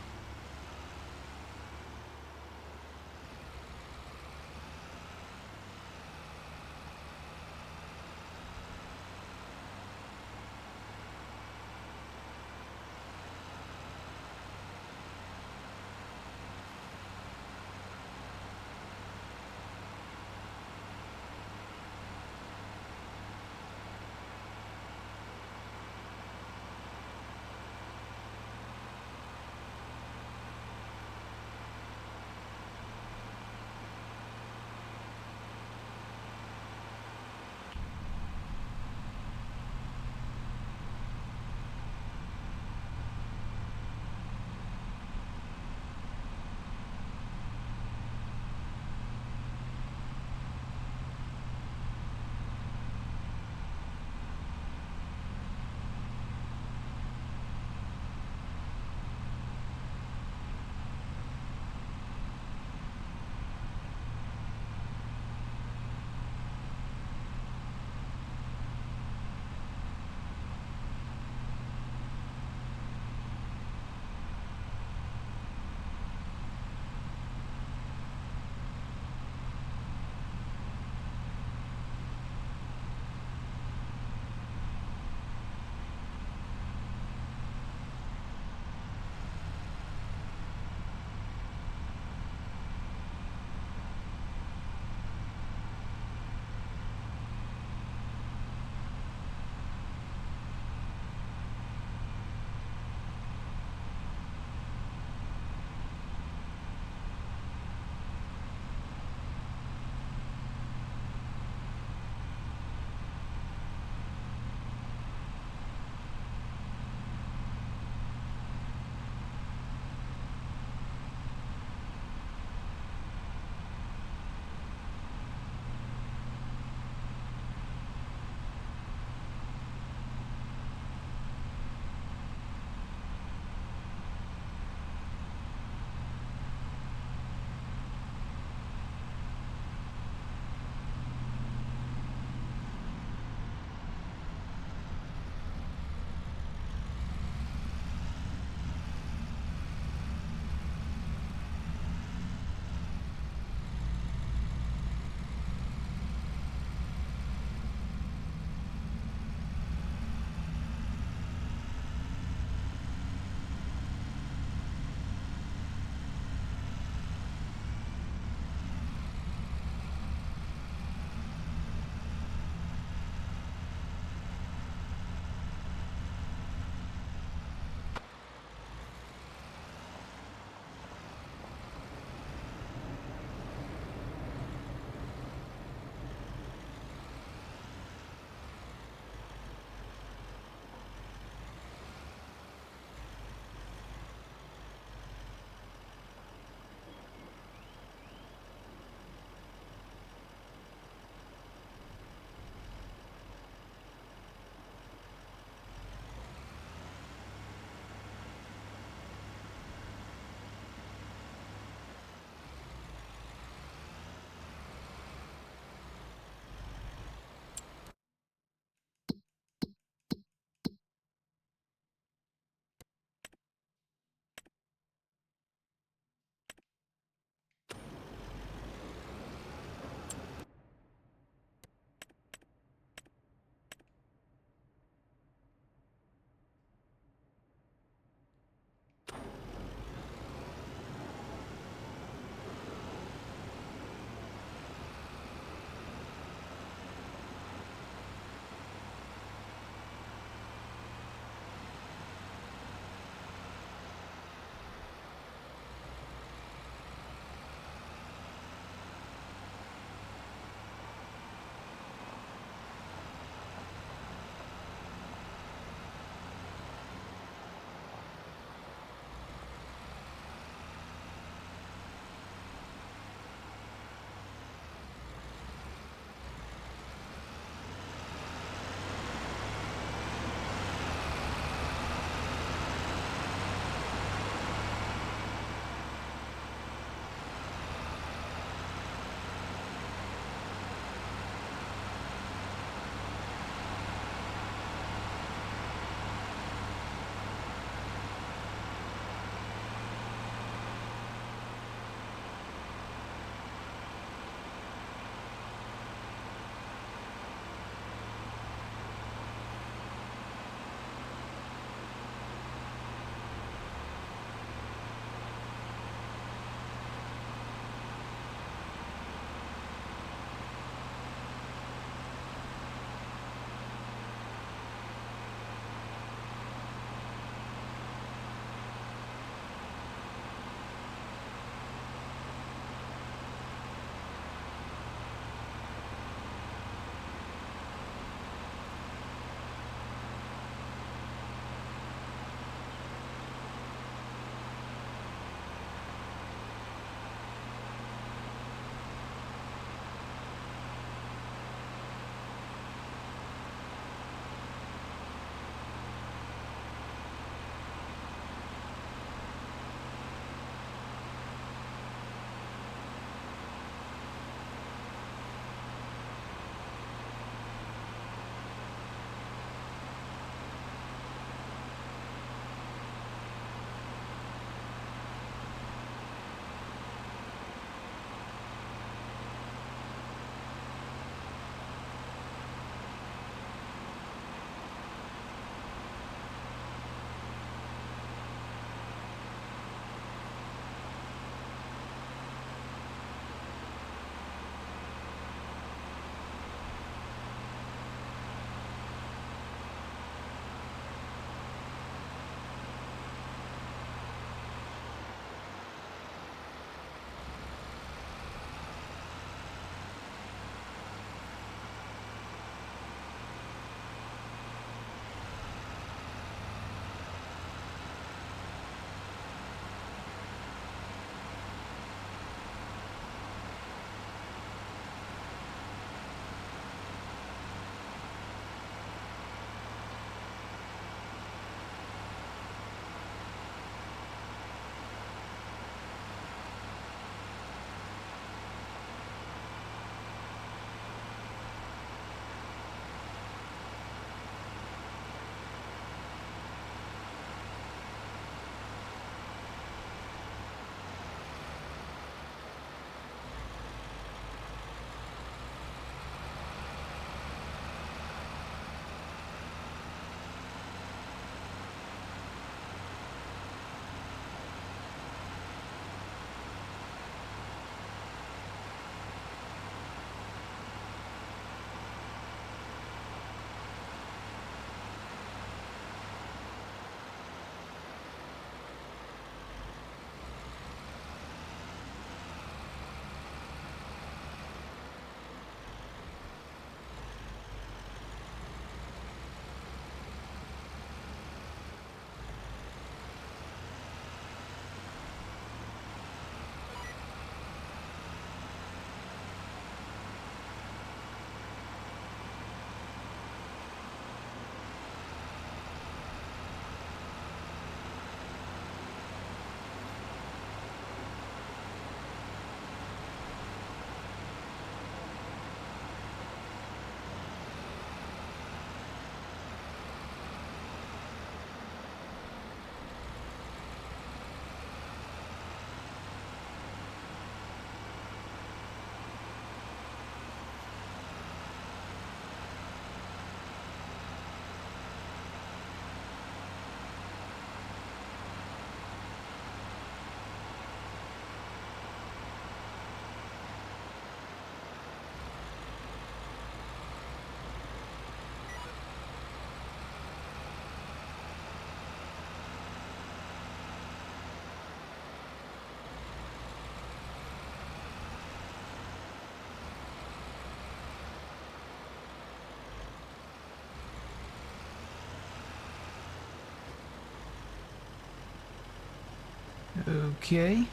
Okay.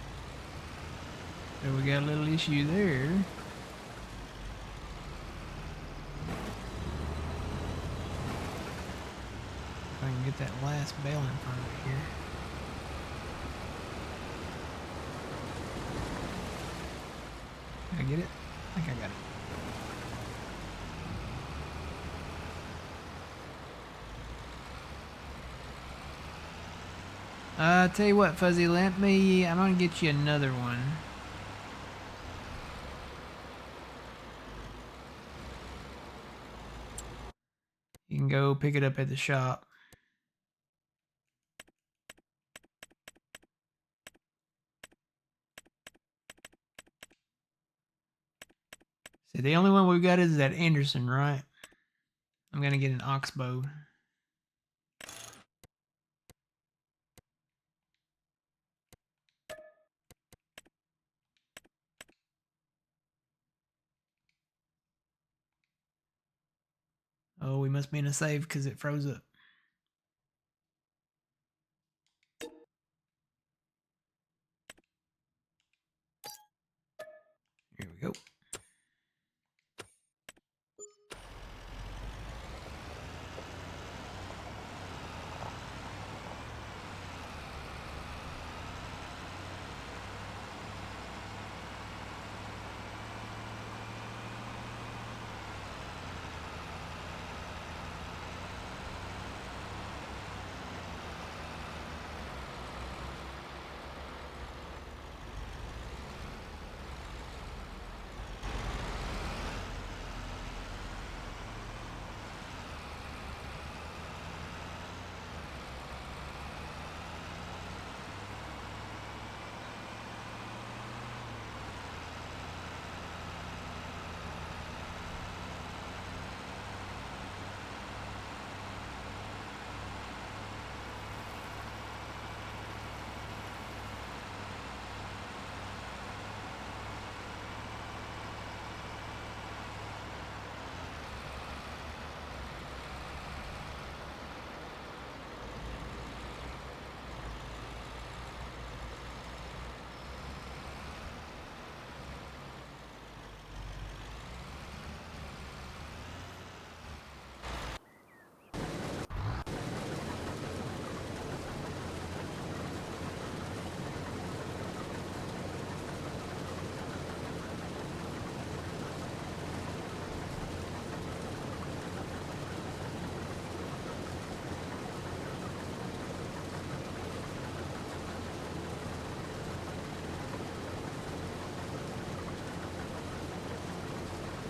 So we got a little issue there. If I can get that last bale in front of it here. Did I get it? I think I got it. Tell you what, Fuzzy, I'm gonna get you another one. You can go pick it up at the shop. See, the only one we've got is that Anderson, right? I'm gonna get an oxbow. Oh, we must be in a save because it froze up. Here we go.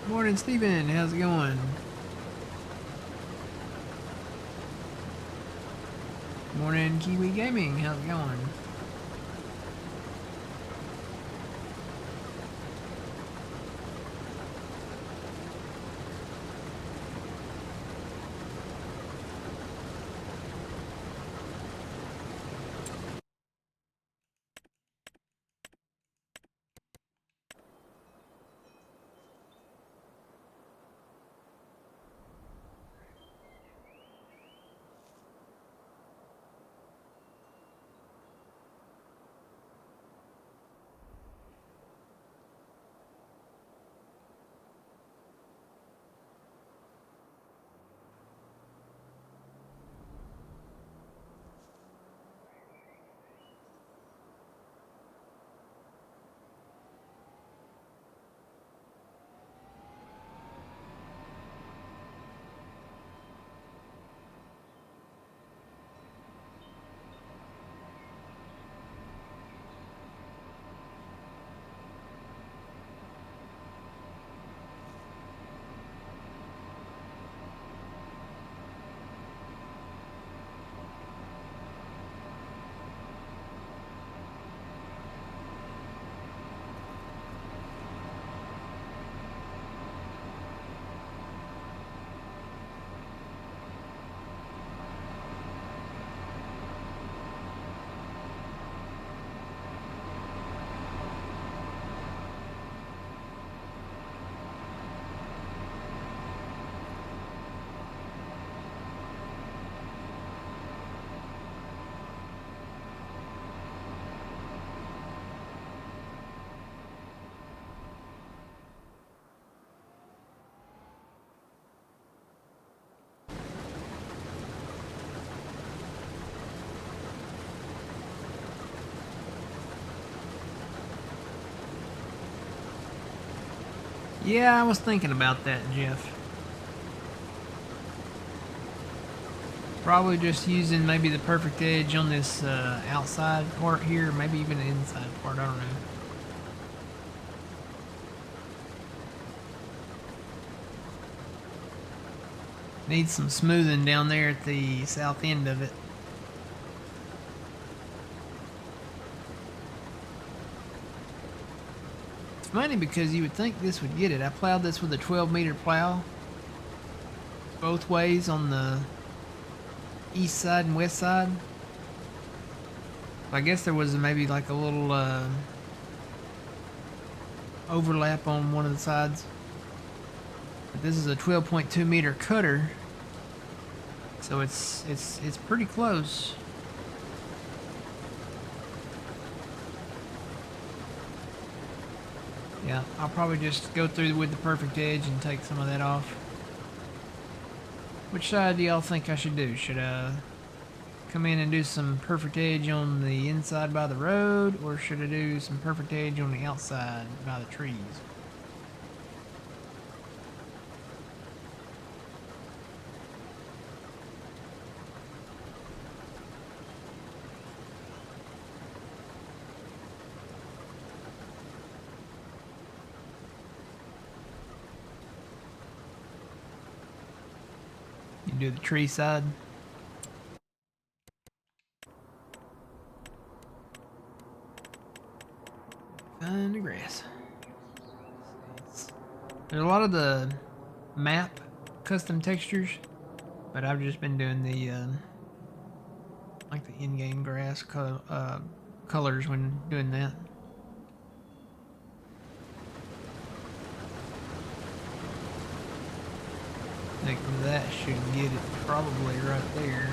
Morning, Steven. How's it going? Morning, Kiwi Gaming. How's it going? Yeah, I was thinking about that, Jeff. Probably just using maybe the perfect edge on this outside part here, maybe even the inside part, I don't know. Needs some smoothing down there at the south end of it. It's funny because you would think this would get it. I plowed this with a 12-meter plow both ways on the east side and west side. I guess there was maybe like a little overlap on one of the sides. But this is a 12.2 meter cutter, so it's pretty close. Yeah, I'll probably just go through with the perfect edge and take some of that off. Which side do y'all think I should do? Should I come in and do some perfect edge on the inside by the road, or should I do some perfect edge on the outside by the trees? You do the tree side. Find the grass. There's a lot of the map custom textures, but I've just been doing the like the in-game grass colors when doing that. I think that should get it probably right there.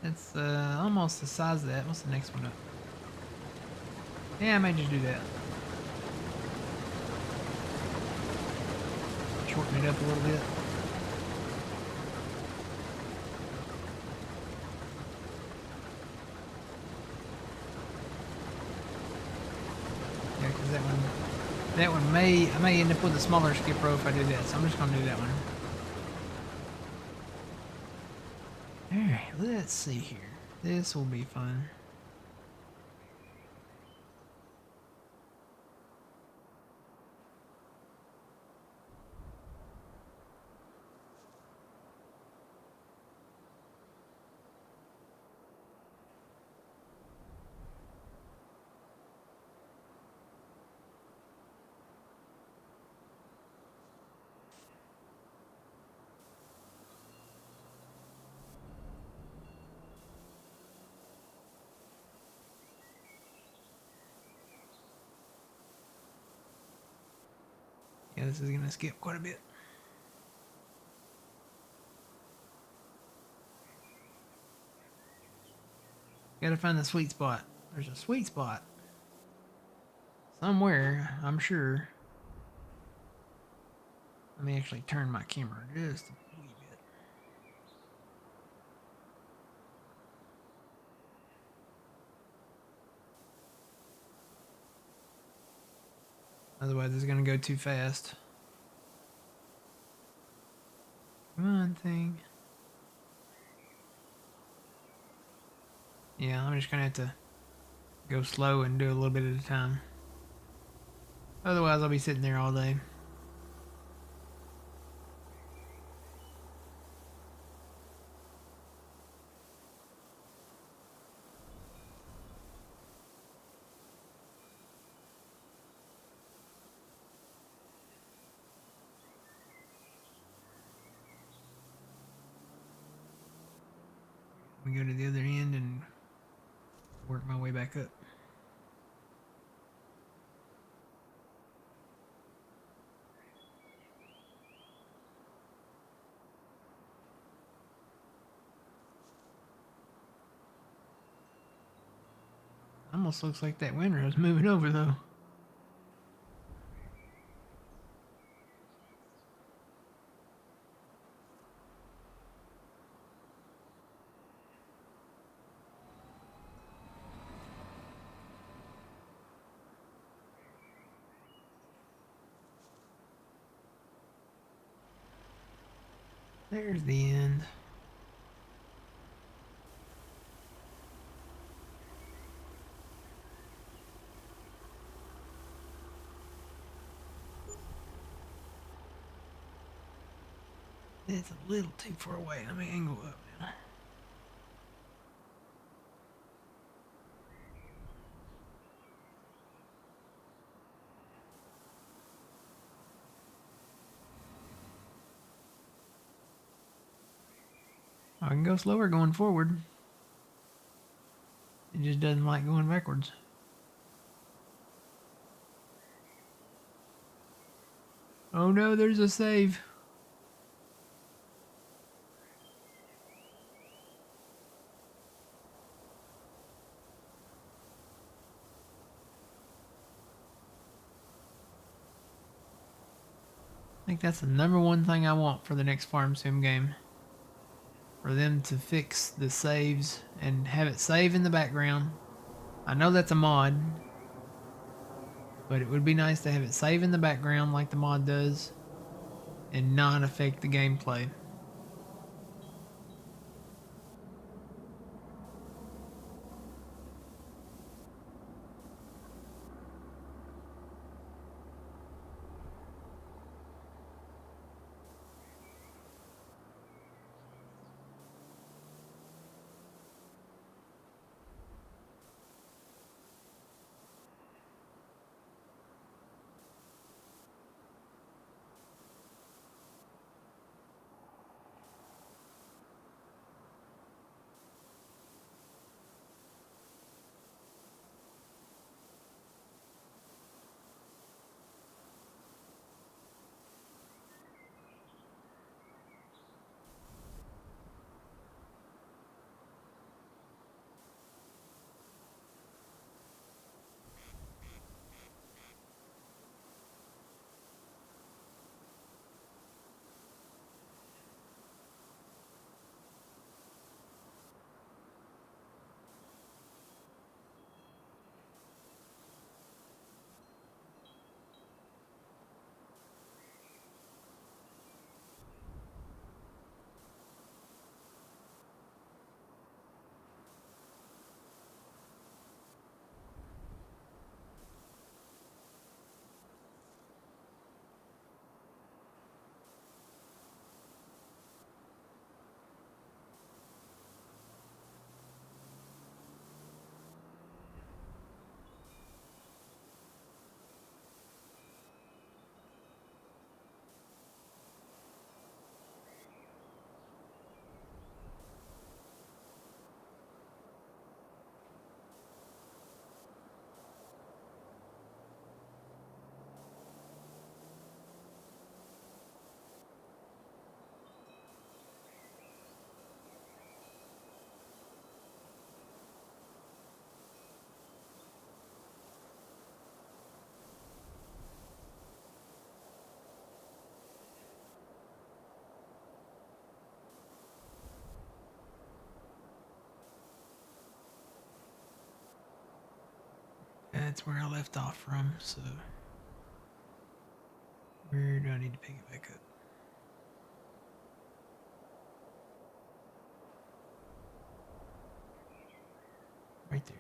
That's almost the size of that. What's the next one up? Yeah, I might just do that. Shorten it up a little bit. Yeah, because that one I may end up with a smaller skip row if I do that, so I'm just gonna do that one. Alright, let's see here. This will be fun. Yeah, this is gonna skip quite a bit. Gotta find the sweet spot. There's a sweet spot somewhere, I'm sure. Let me actually turn my camera just a wee bit. Otherwise, it's gonna go too fast. Come on, thing. Yeah, I'm just gonna have to go slow and do a little bit at a time. Otherwise, I'll be sitting there all day. Let me go to the other end and work my way back up. Almost looks like that windrow's moving over though. There's the end. It's a little too far away. Let me angle up now. I can go slower going forward. It just doesn't like going backwards. Oh no, there's a save. I think that's the number one thing I want for the next Farm Sim game. For them to fix the saves and have it save in the background. I know that's a mod, but it would be nice to have it save in the background like the mod does and not affect the gameplay. That's where I left off from, so where do I need to pick it back up? Right there.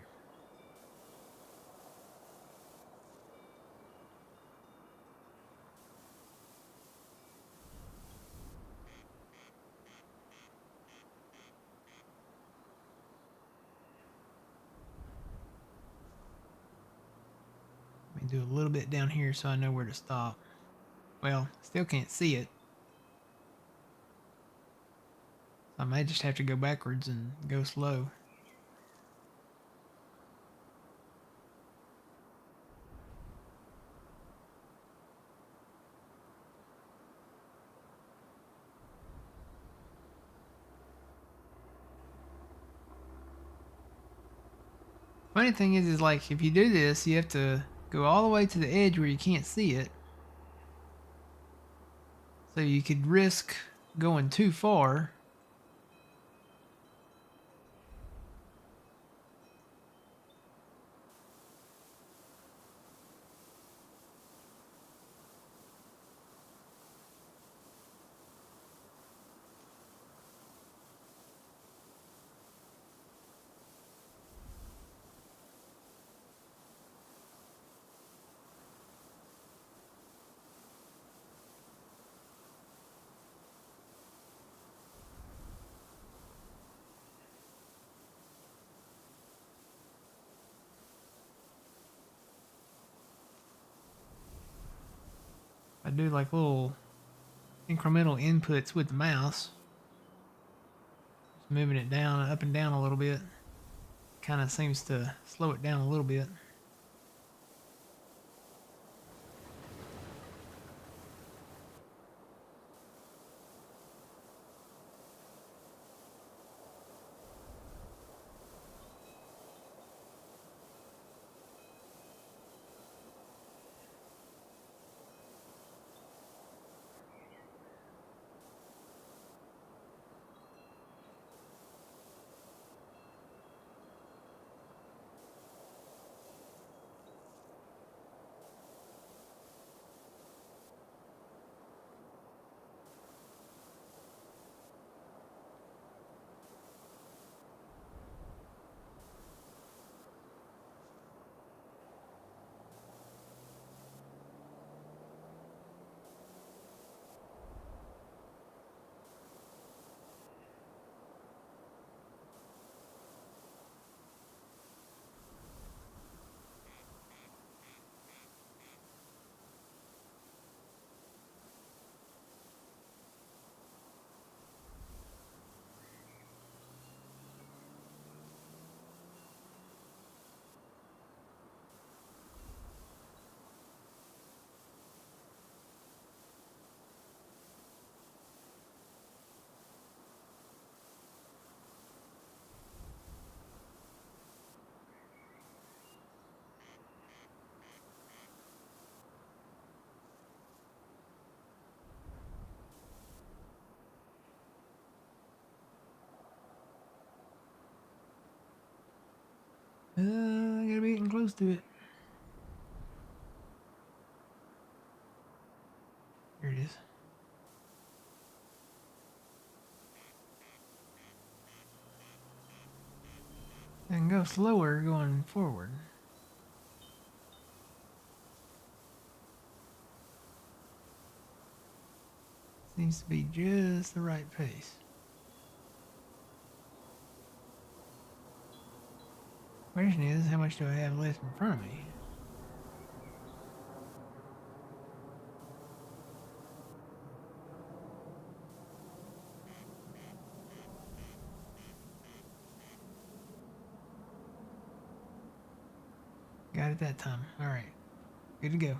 Let me do a little bit down here so I know where to stop. Well, still can't see it. I may just have to go backwards and go slow. Funny thing is like if you do this, you have to go all the way to the edge where you can't see it. So you could risk going too far. do like little incremental inputs with the mouse, just moving it down, up and down a little bit, kind of seems to slow it down a little bit. I gotta be getting close to it. Here it is. I can go slower going forward. Seems to be just the right pace. Question is, how much do I have left in front of me? Got it that time. All right. Good to go.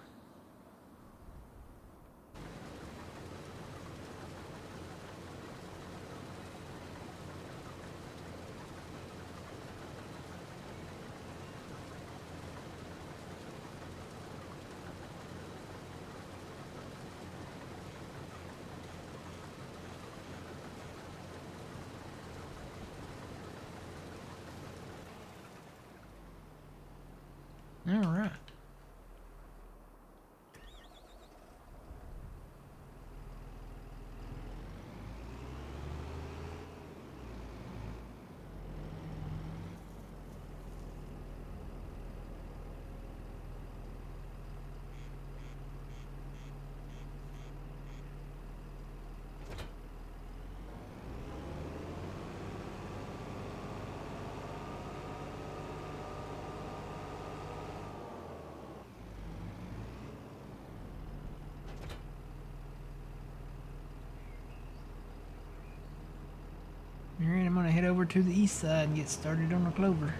All right. All right, I'm gonna head over to the east side and get started on the clover.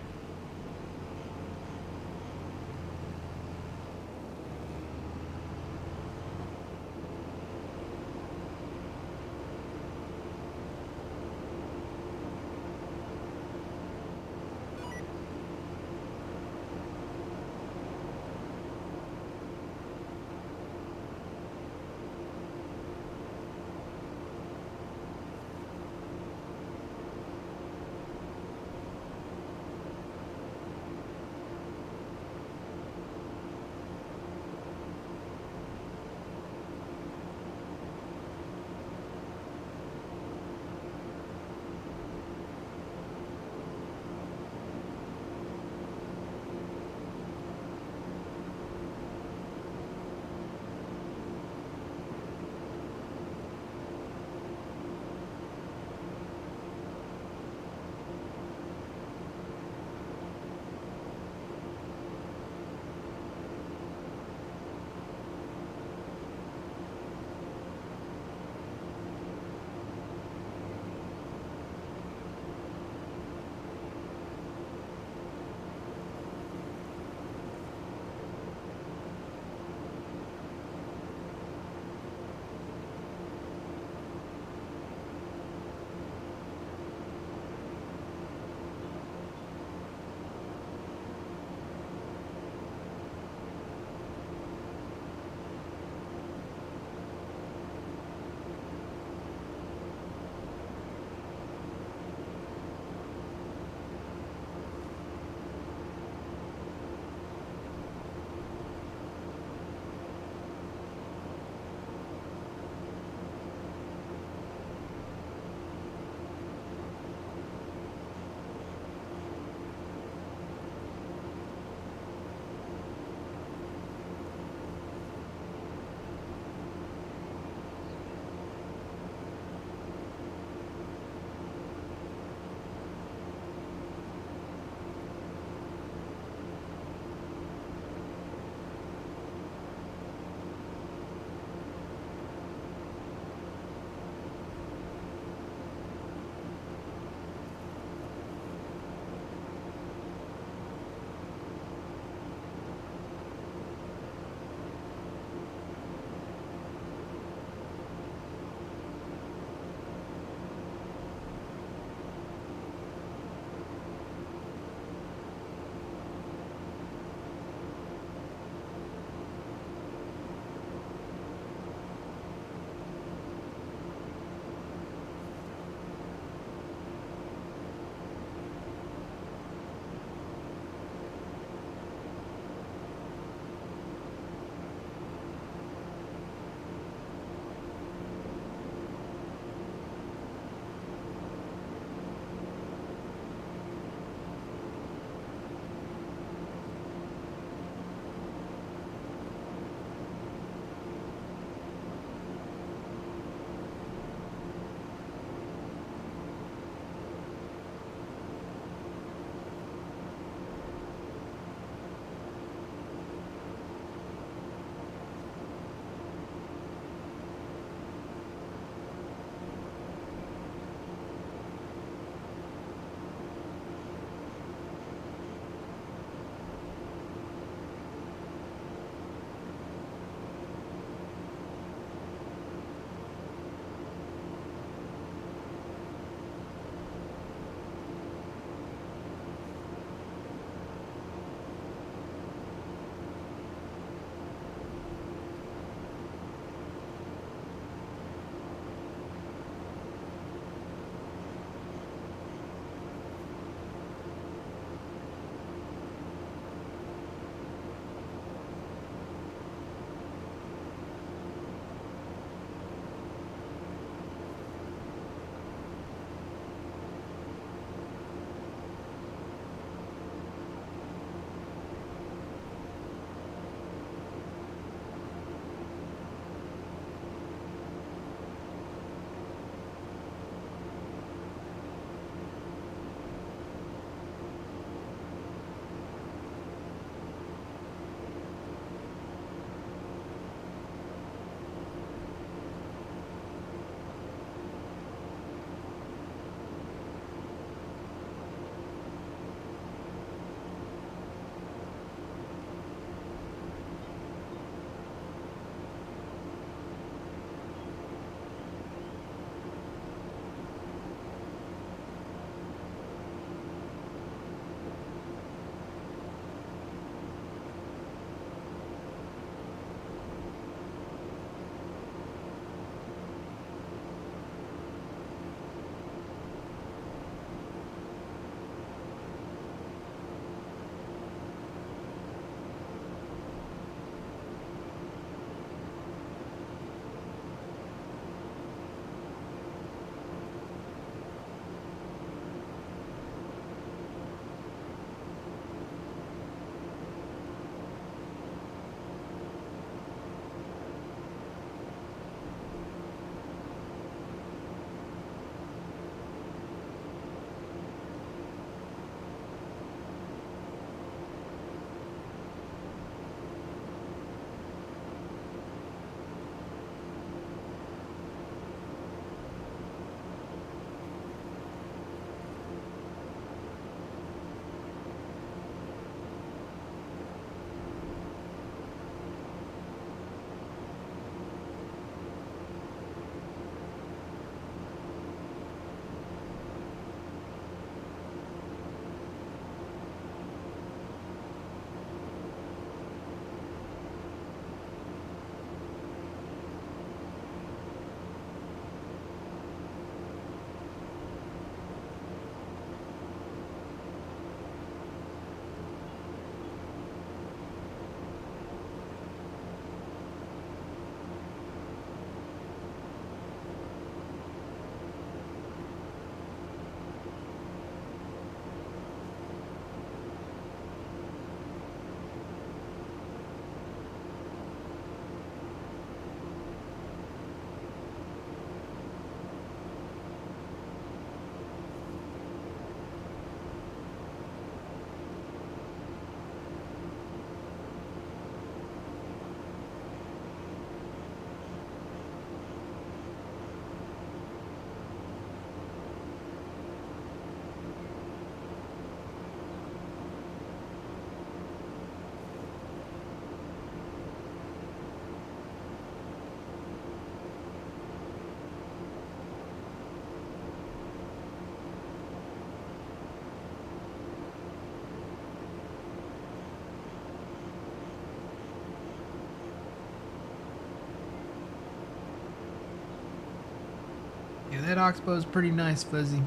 Yeah, that oxbow is pretty nice, Fuzzy.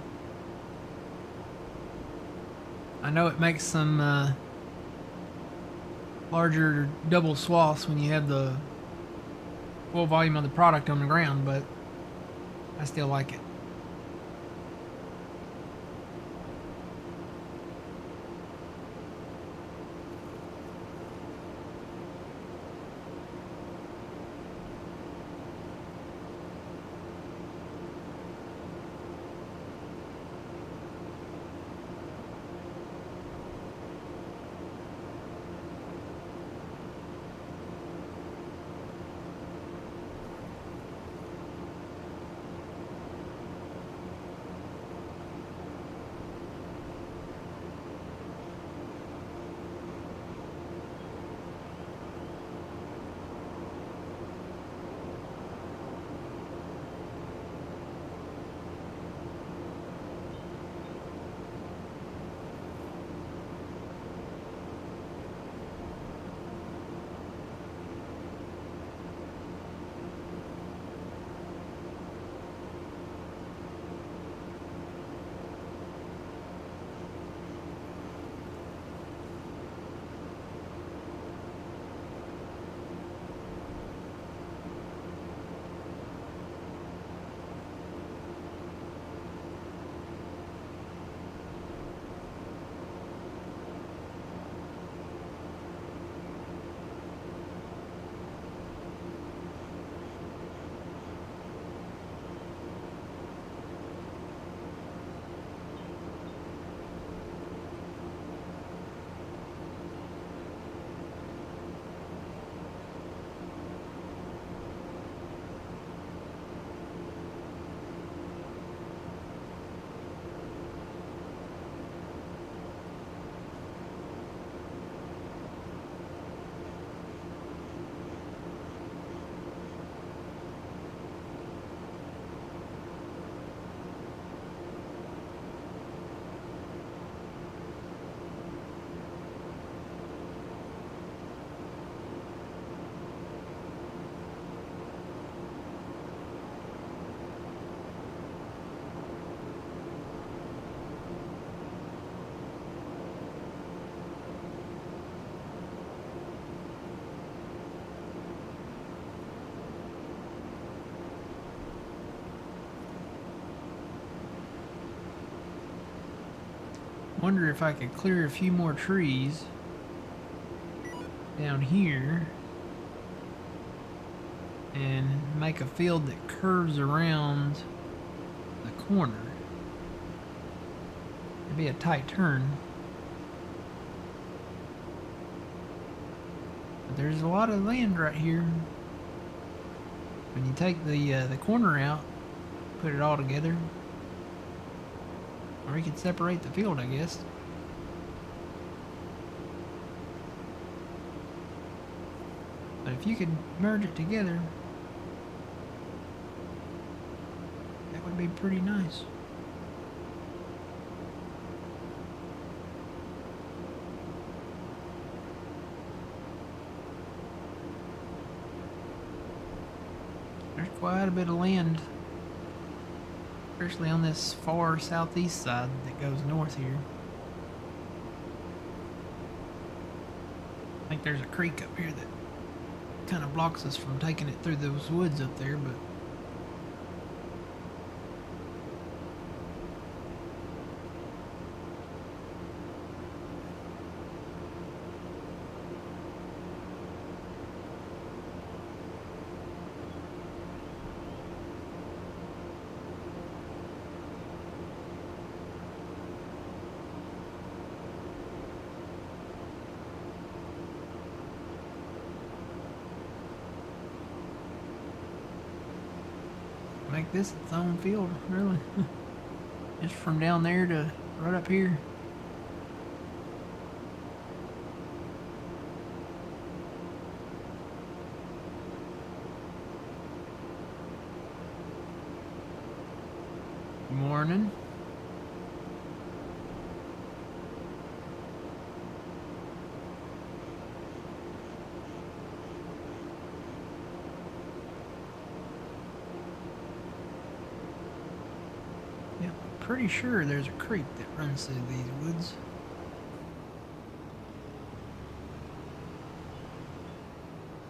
I know it makes some larger double swaths when you have the full volume of the product on the ground, but I still like it. Wonder if I could clear a few more trees down here and make a field that curves around the corner. It'd be a tight turn, but there's a lot of land right here. When you take the corner out, put it all together, or you could separate the field, I guess. But if you could merge it together, that would be pretty nice. There's quite a bit of land, especially on this far southeast side that goes north here. I think there's a creek up here that kind of blocks us from taking it through those woods up there, but make this its own field, really. Just from down there to right up here. Morning. pretty sure there's a creek that runs through these woods.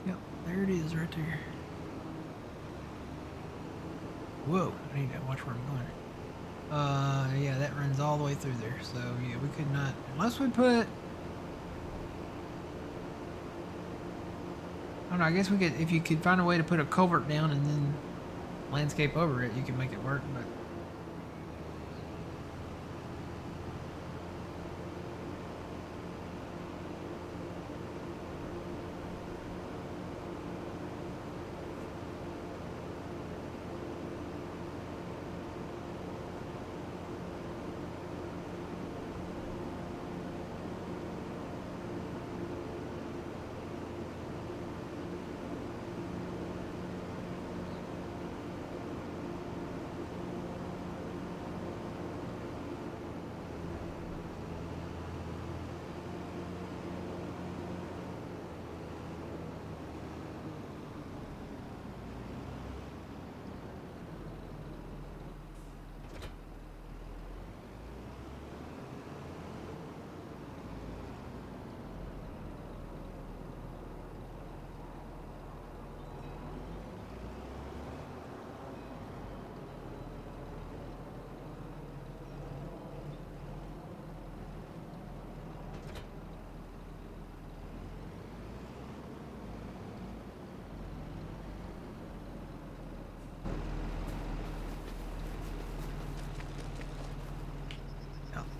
Yep, there it is right there. Whoa, I need to watch where I'm going. Yeah, that runs all the way through there. So, yeah, we could not, unless we put, I don't know, I guess we could, if you could find a way to put a culvert down and then landscape over it, you could make it work, but.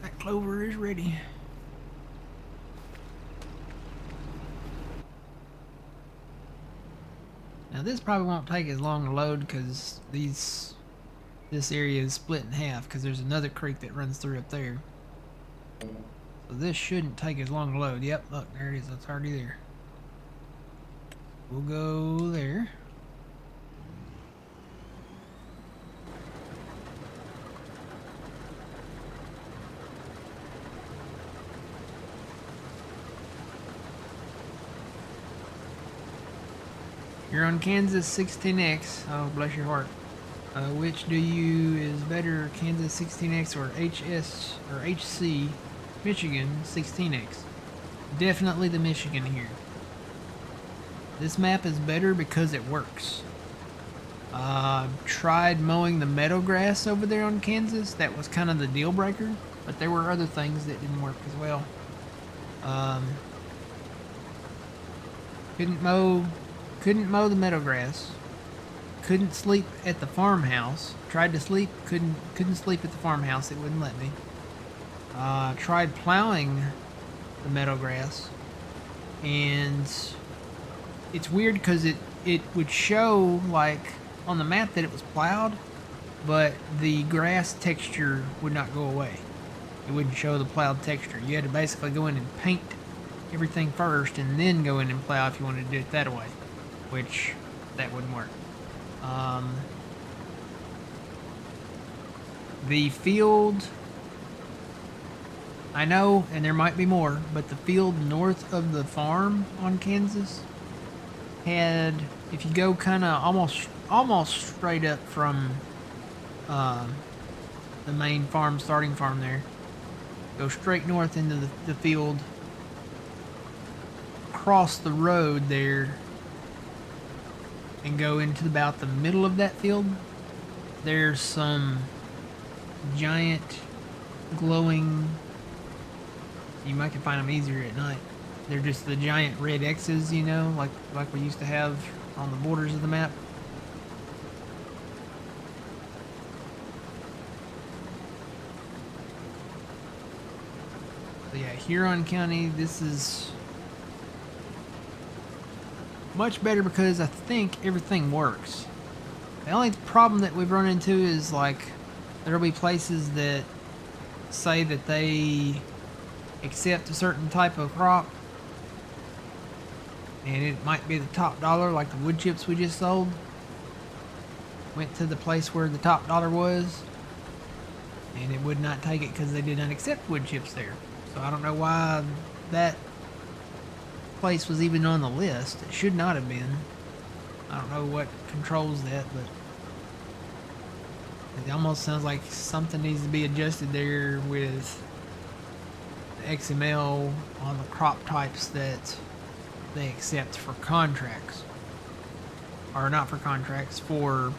That clover is ready. Now this probably won't take as long to load because this area is split in half because there's another creek that runs through up there. So this shouldn't take as long to load. Yep, look, there it is. It's already there. We'll go there. Huron, Kansas 16X. Oh, bless your heart. Which do you is better, Kansas 16X or HS or HC Michigan 16X? Definitely the Michigan here. This map is better because it works. Tried mowing the meadow grass over there on Kansas. That was kind of the deal breaker, but there were other things that didn't work as well. Couldn't mow the meadow grass. Couldn't sleep at the farmhouse. Tried to sleep, couldn't sleep at the farmhouse. It wouldn't let me. Tried plowing the meadow grass, and it's weird because it would show like on the map that it was plowed, but the grass texture would not go away. It wouldn't show the plowed texture. You had to basically go in and paint everything first and then go in and plow if you wanted to do it that way, which that wouldn't work. The field, I know, and there might be more, but the field north of the farm on Kansas had, if you go kind of almost straight up from the main farm, starting farm there, go straight north into the field, cross the road there, and go into about the middle of that field. There's some giant glowing, you might can find them easier at night. They're just the giant red X's, you know, like we used to have on the borders of the map. So yeah, Huron County, this is much better because I think everything works. The only problem that we've run into is like there'll be places that say that they accept a certain type of crop, and it might be the top dollar, like the wood chips we just sold. Went to the place where the top dollar was, and it would not take it because they did not accept wood chips there. So I don't know why that place was even on the list. It should not have been. I don't know what controls that, but It almost sounds like something needs to be adjusted there with the XML on the crop types that they accept for contracts. Or not for contracts, for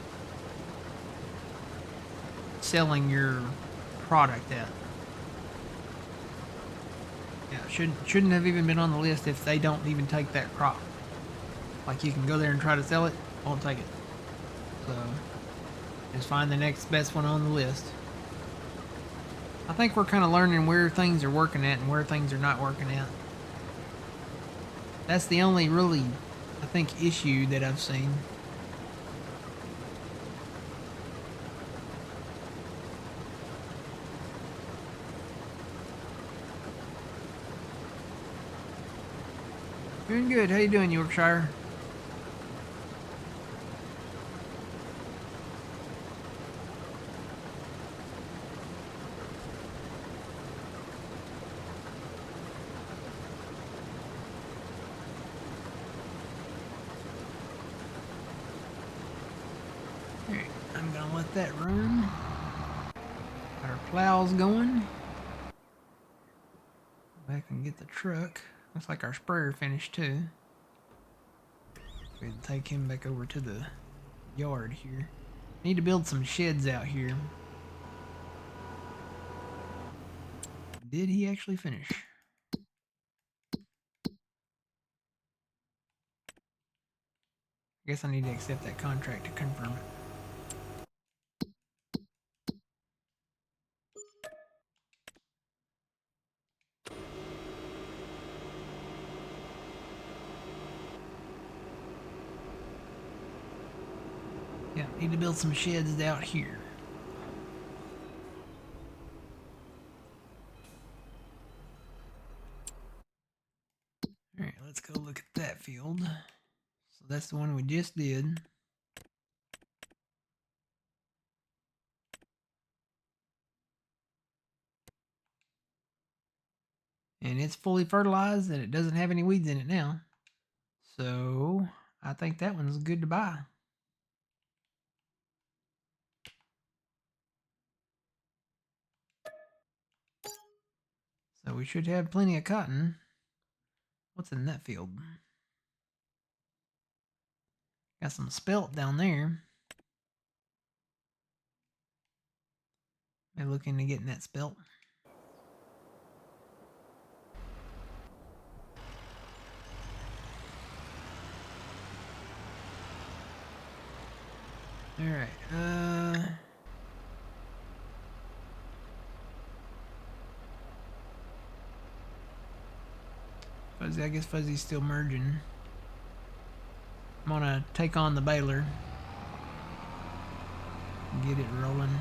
selling your product at. Yeah, shouldn't have even been on the list if they don't even take that crop. Like you can go there and try to sell it, won't take it. So just find the next best one on the list. I think we're kind of learning where things are working at and where things are not working at. That's the only really, I think, issue that I've seen. Doing good. How you doing, Yorkshire? Alright, I'm gonna let that run. Got our plows going. Back and get the truck. Looks like our sprayer finished too. We'll take him back over to the yard here. Need to build some sheds out here. Did he actually finish? I guess I need to accept that contract to confirm it. Yeah, need to build some sheds out here. Alright, let's go look at that field. So that's the one we just did. And it's fully fertilized and it doesn't have any weeds in it now. So I think that one's good to buy. So we should have plenty of cotton. What's in that field? Got some spelt down there. Maybe look into getting that spelt. Alright, Fuzzy, I guess Fuzzy's still merging. I'm gonna take on the baler. Get it rolling.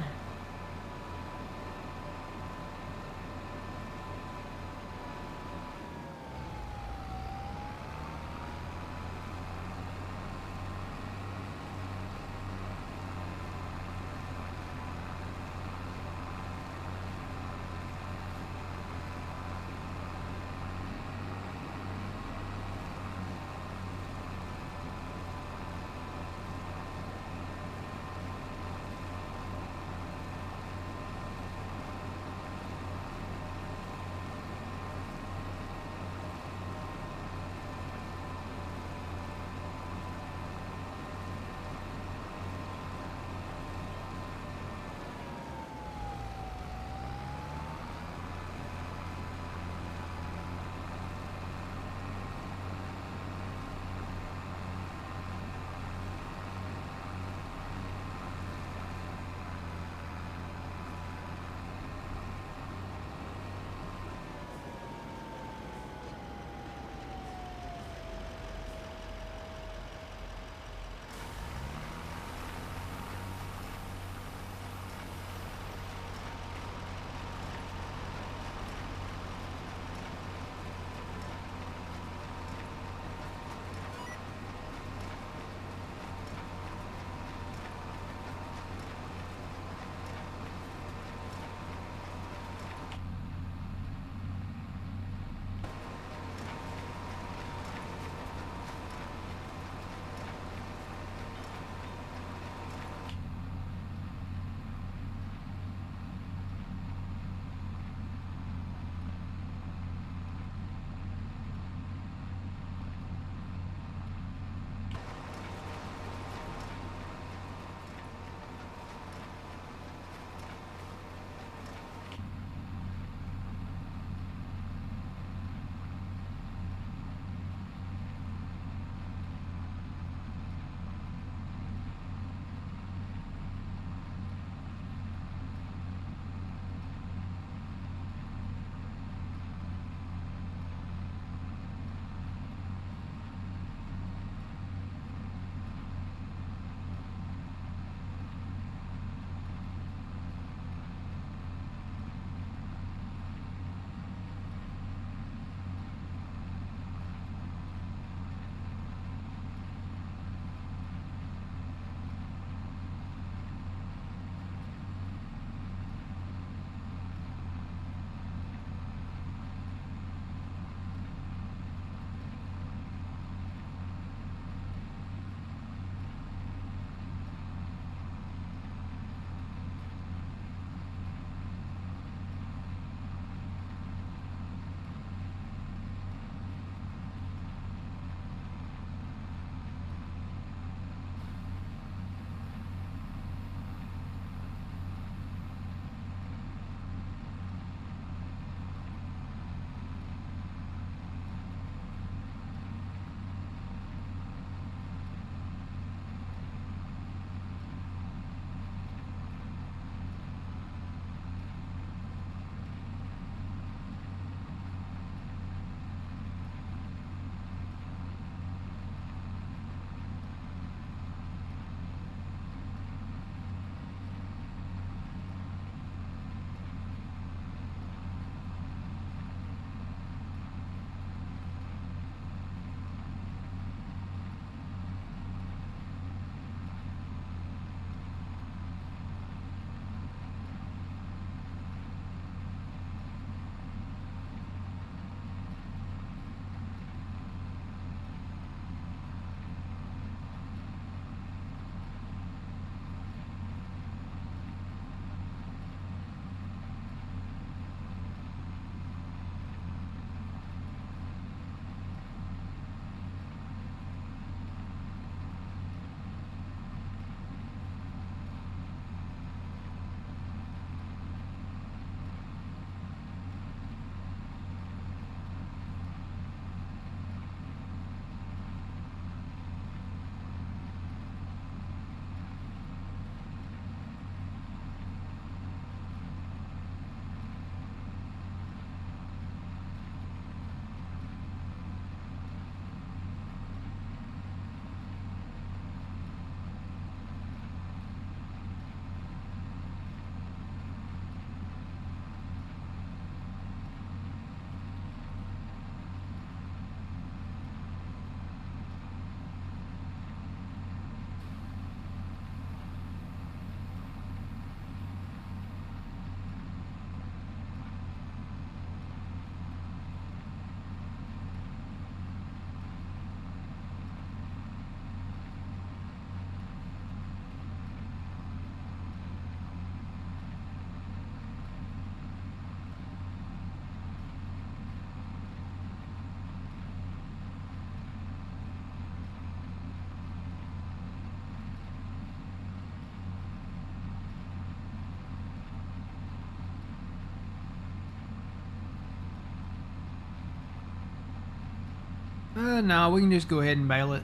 No, we can just go ahead and bale it.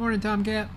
Morning, Tomcat.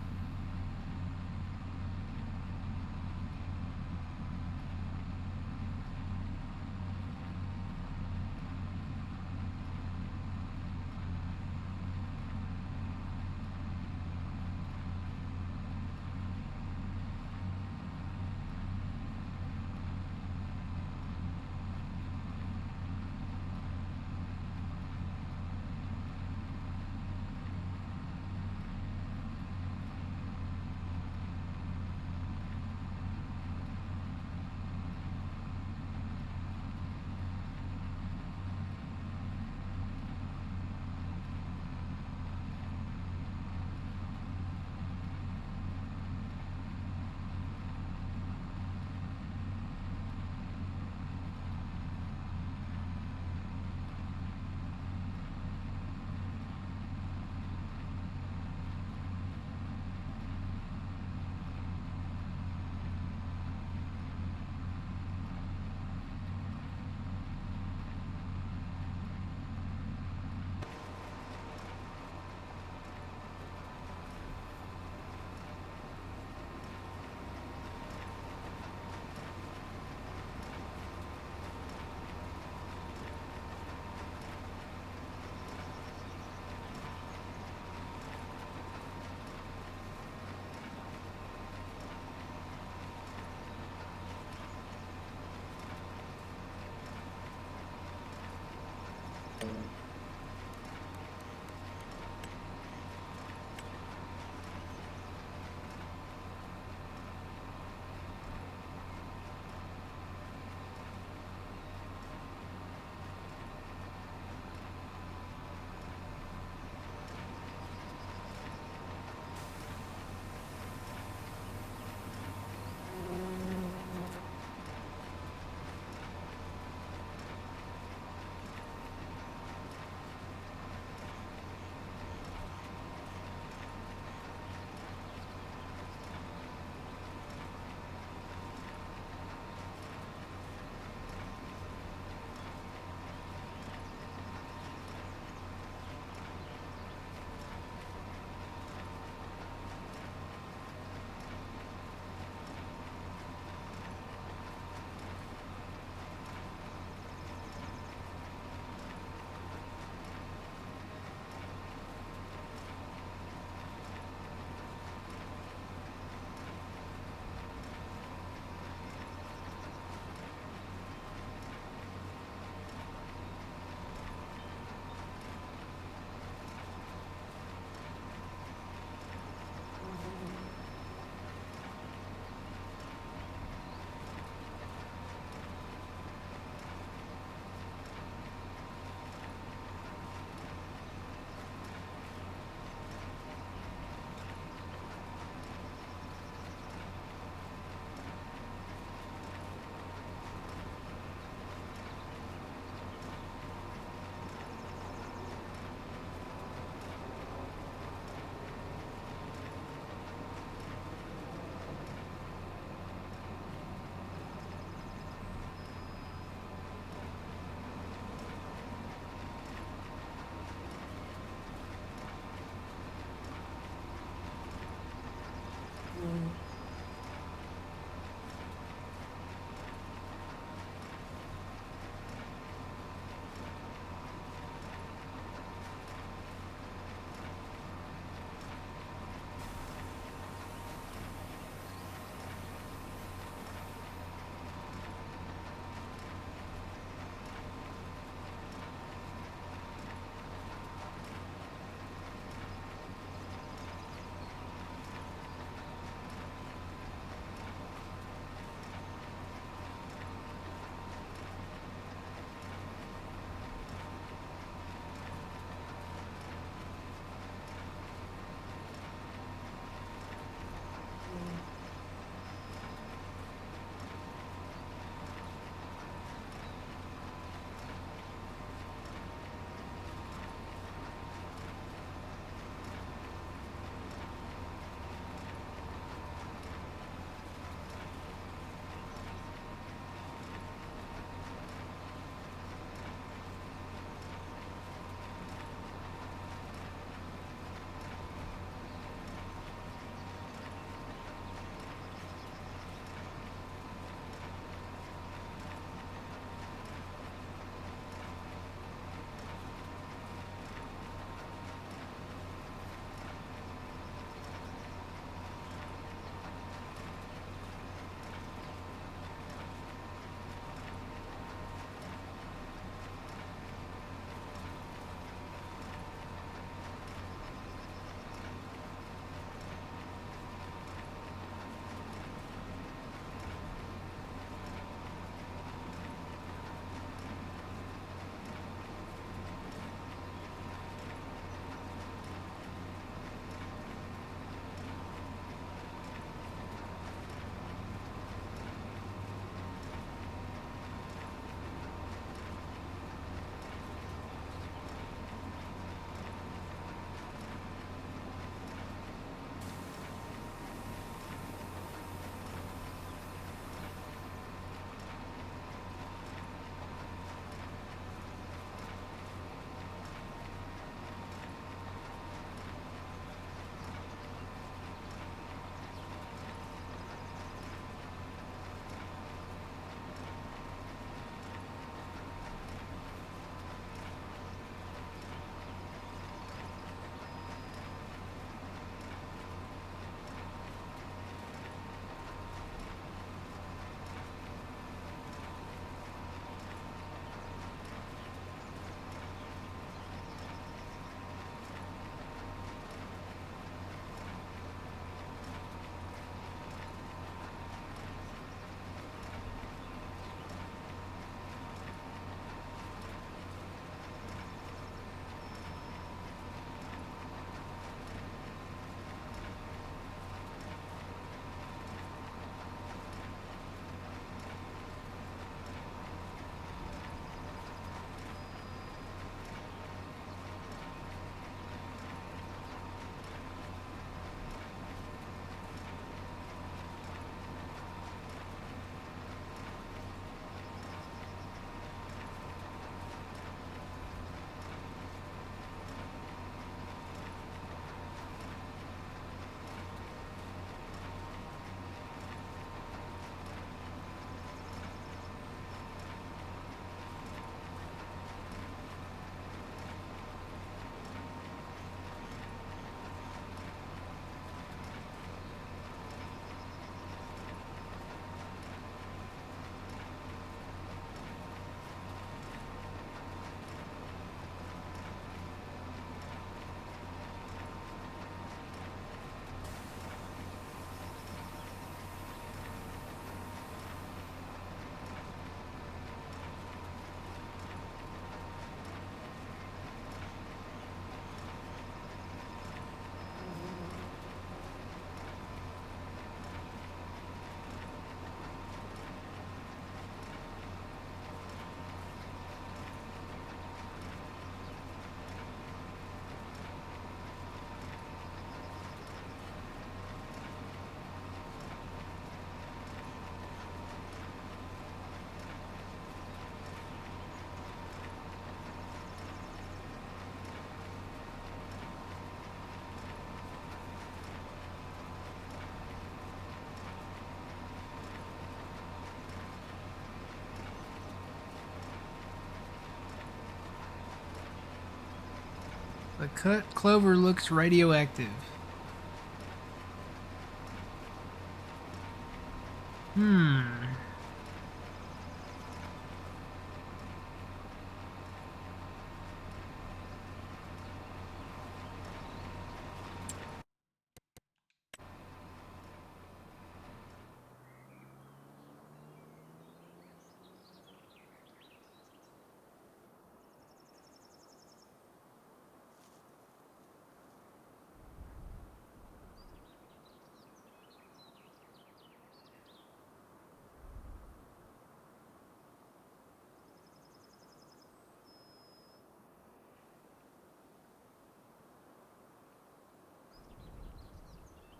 The cut clover looks radioactive.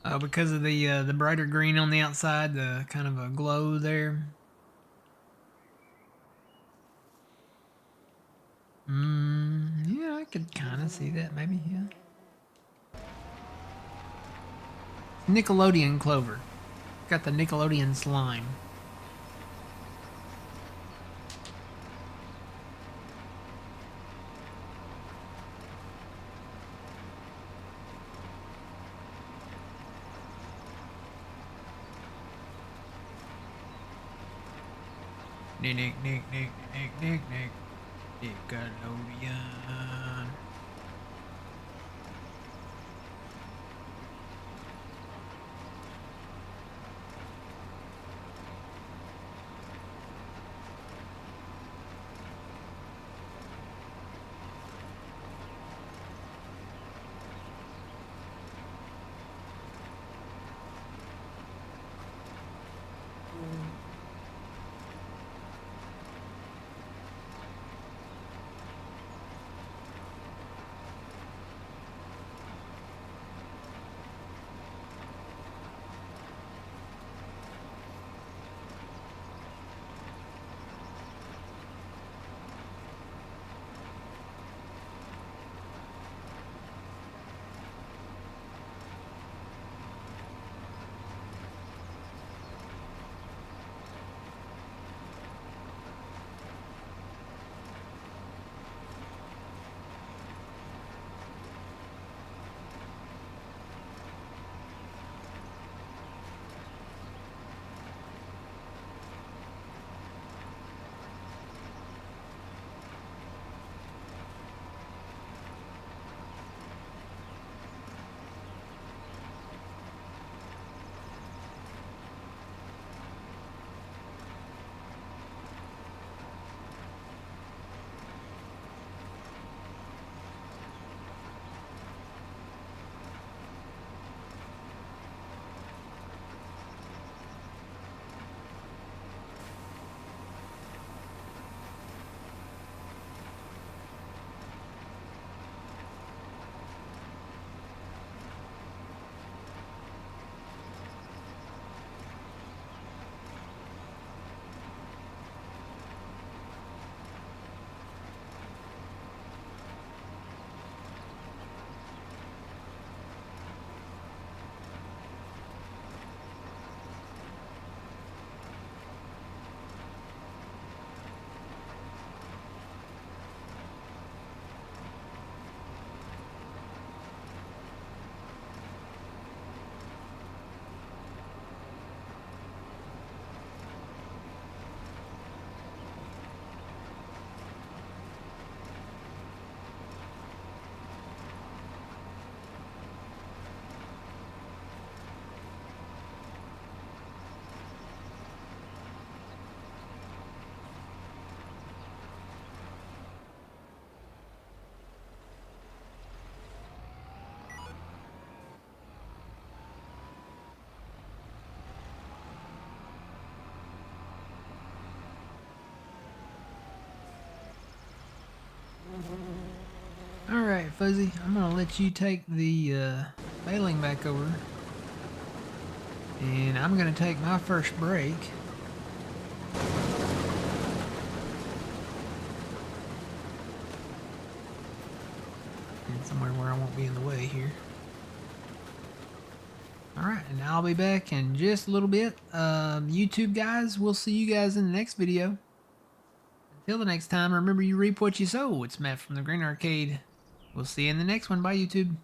Oh, because of the brighter green on the outside, the kind of a glow there. Yeah, I could kind of see that maybe, yeah. Nickelodeon clover. Got the Nickelodeon slime. Nick, Nickelodeon. Alright, Fuzzy, I'm gonna let you take the baling back over. And I'm gonna take my first break. And somewhere where I won't be in the way here. Alright, and I'll be back in just a little bit. YouTube guys, we'll see you guys in the next video. Until the next time, remember you reap what you sow. It's Matt from the Green Arcade. We'll see you in the next one. Bye, YouTube.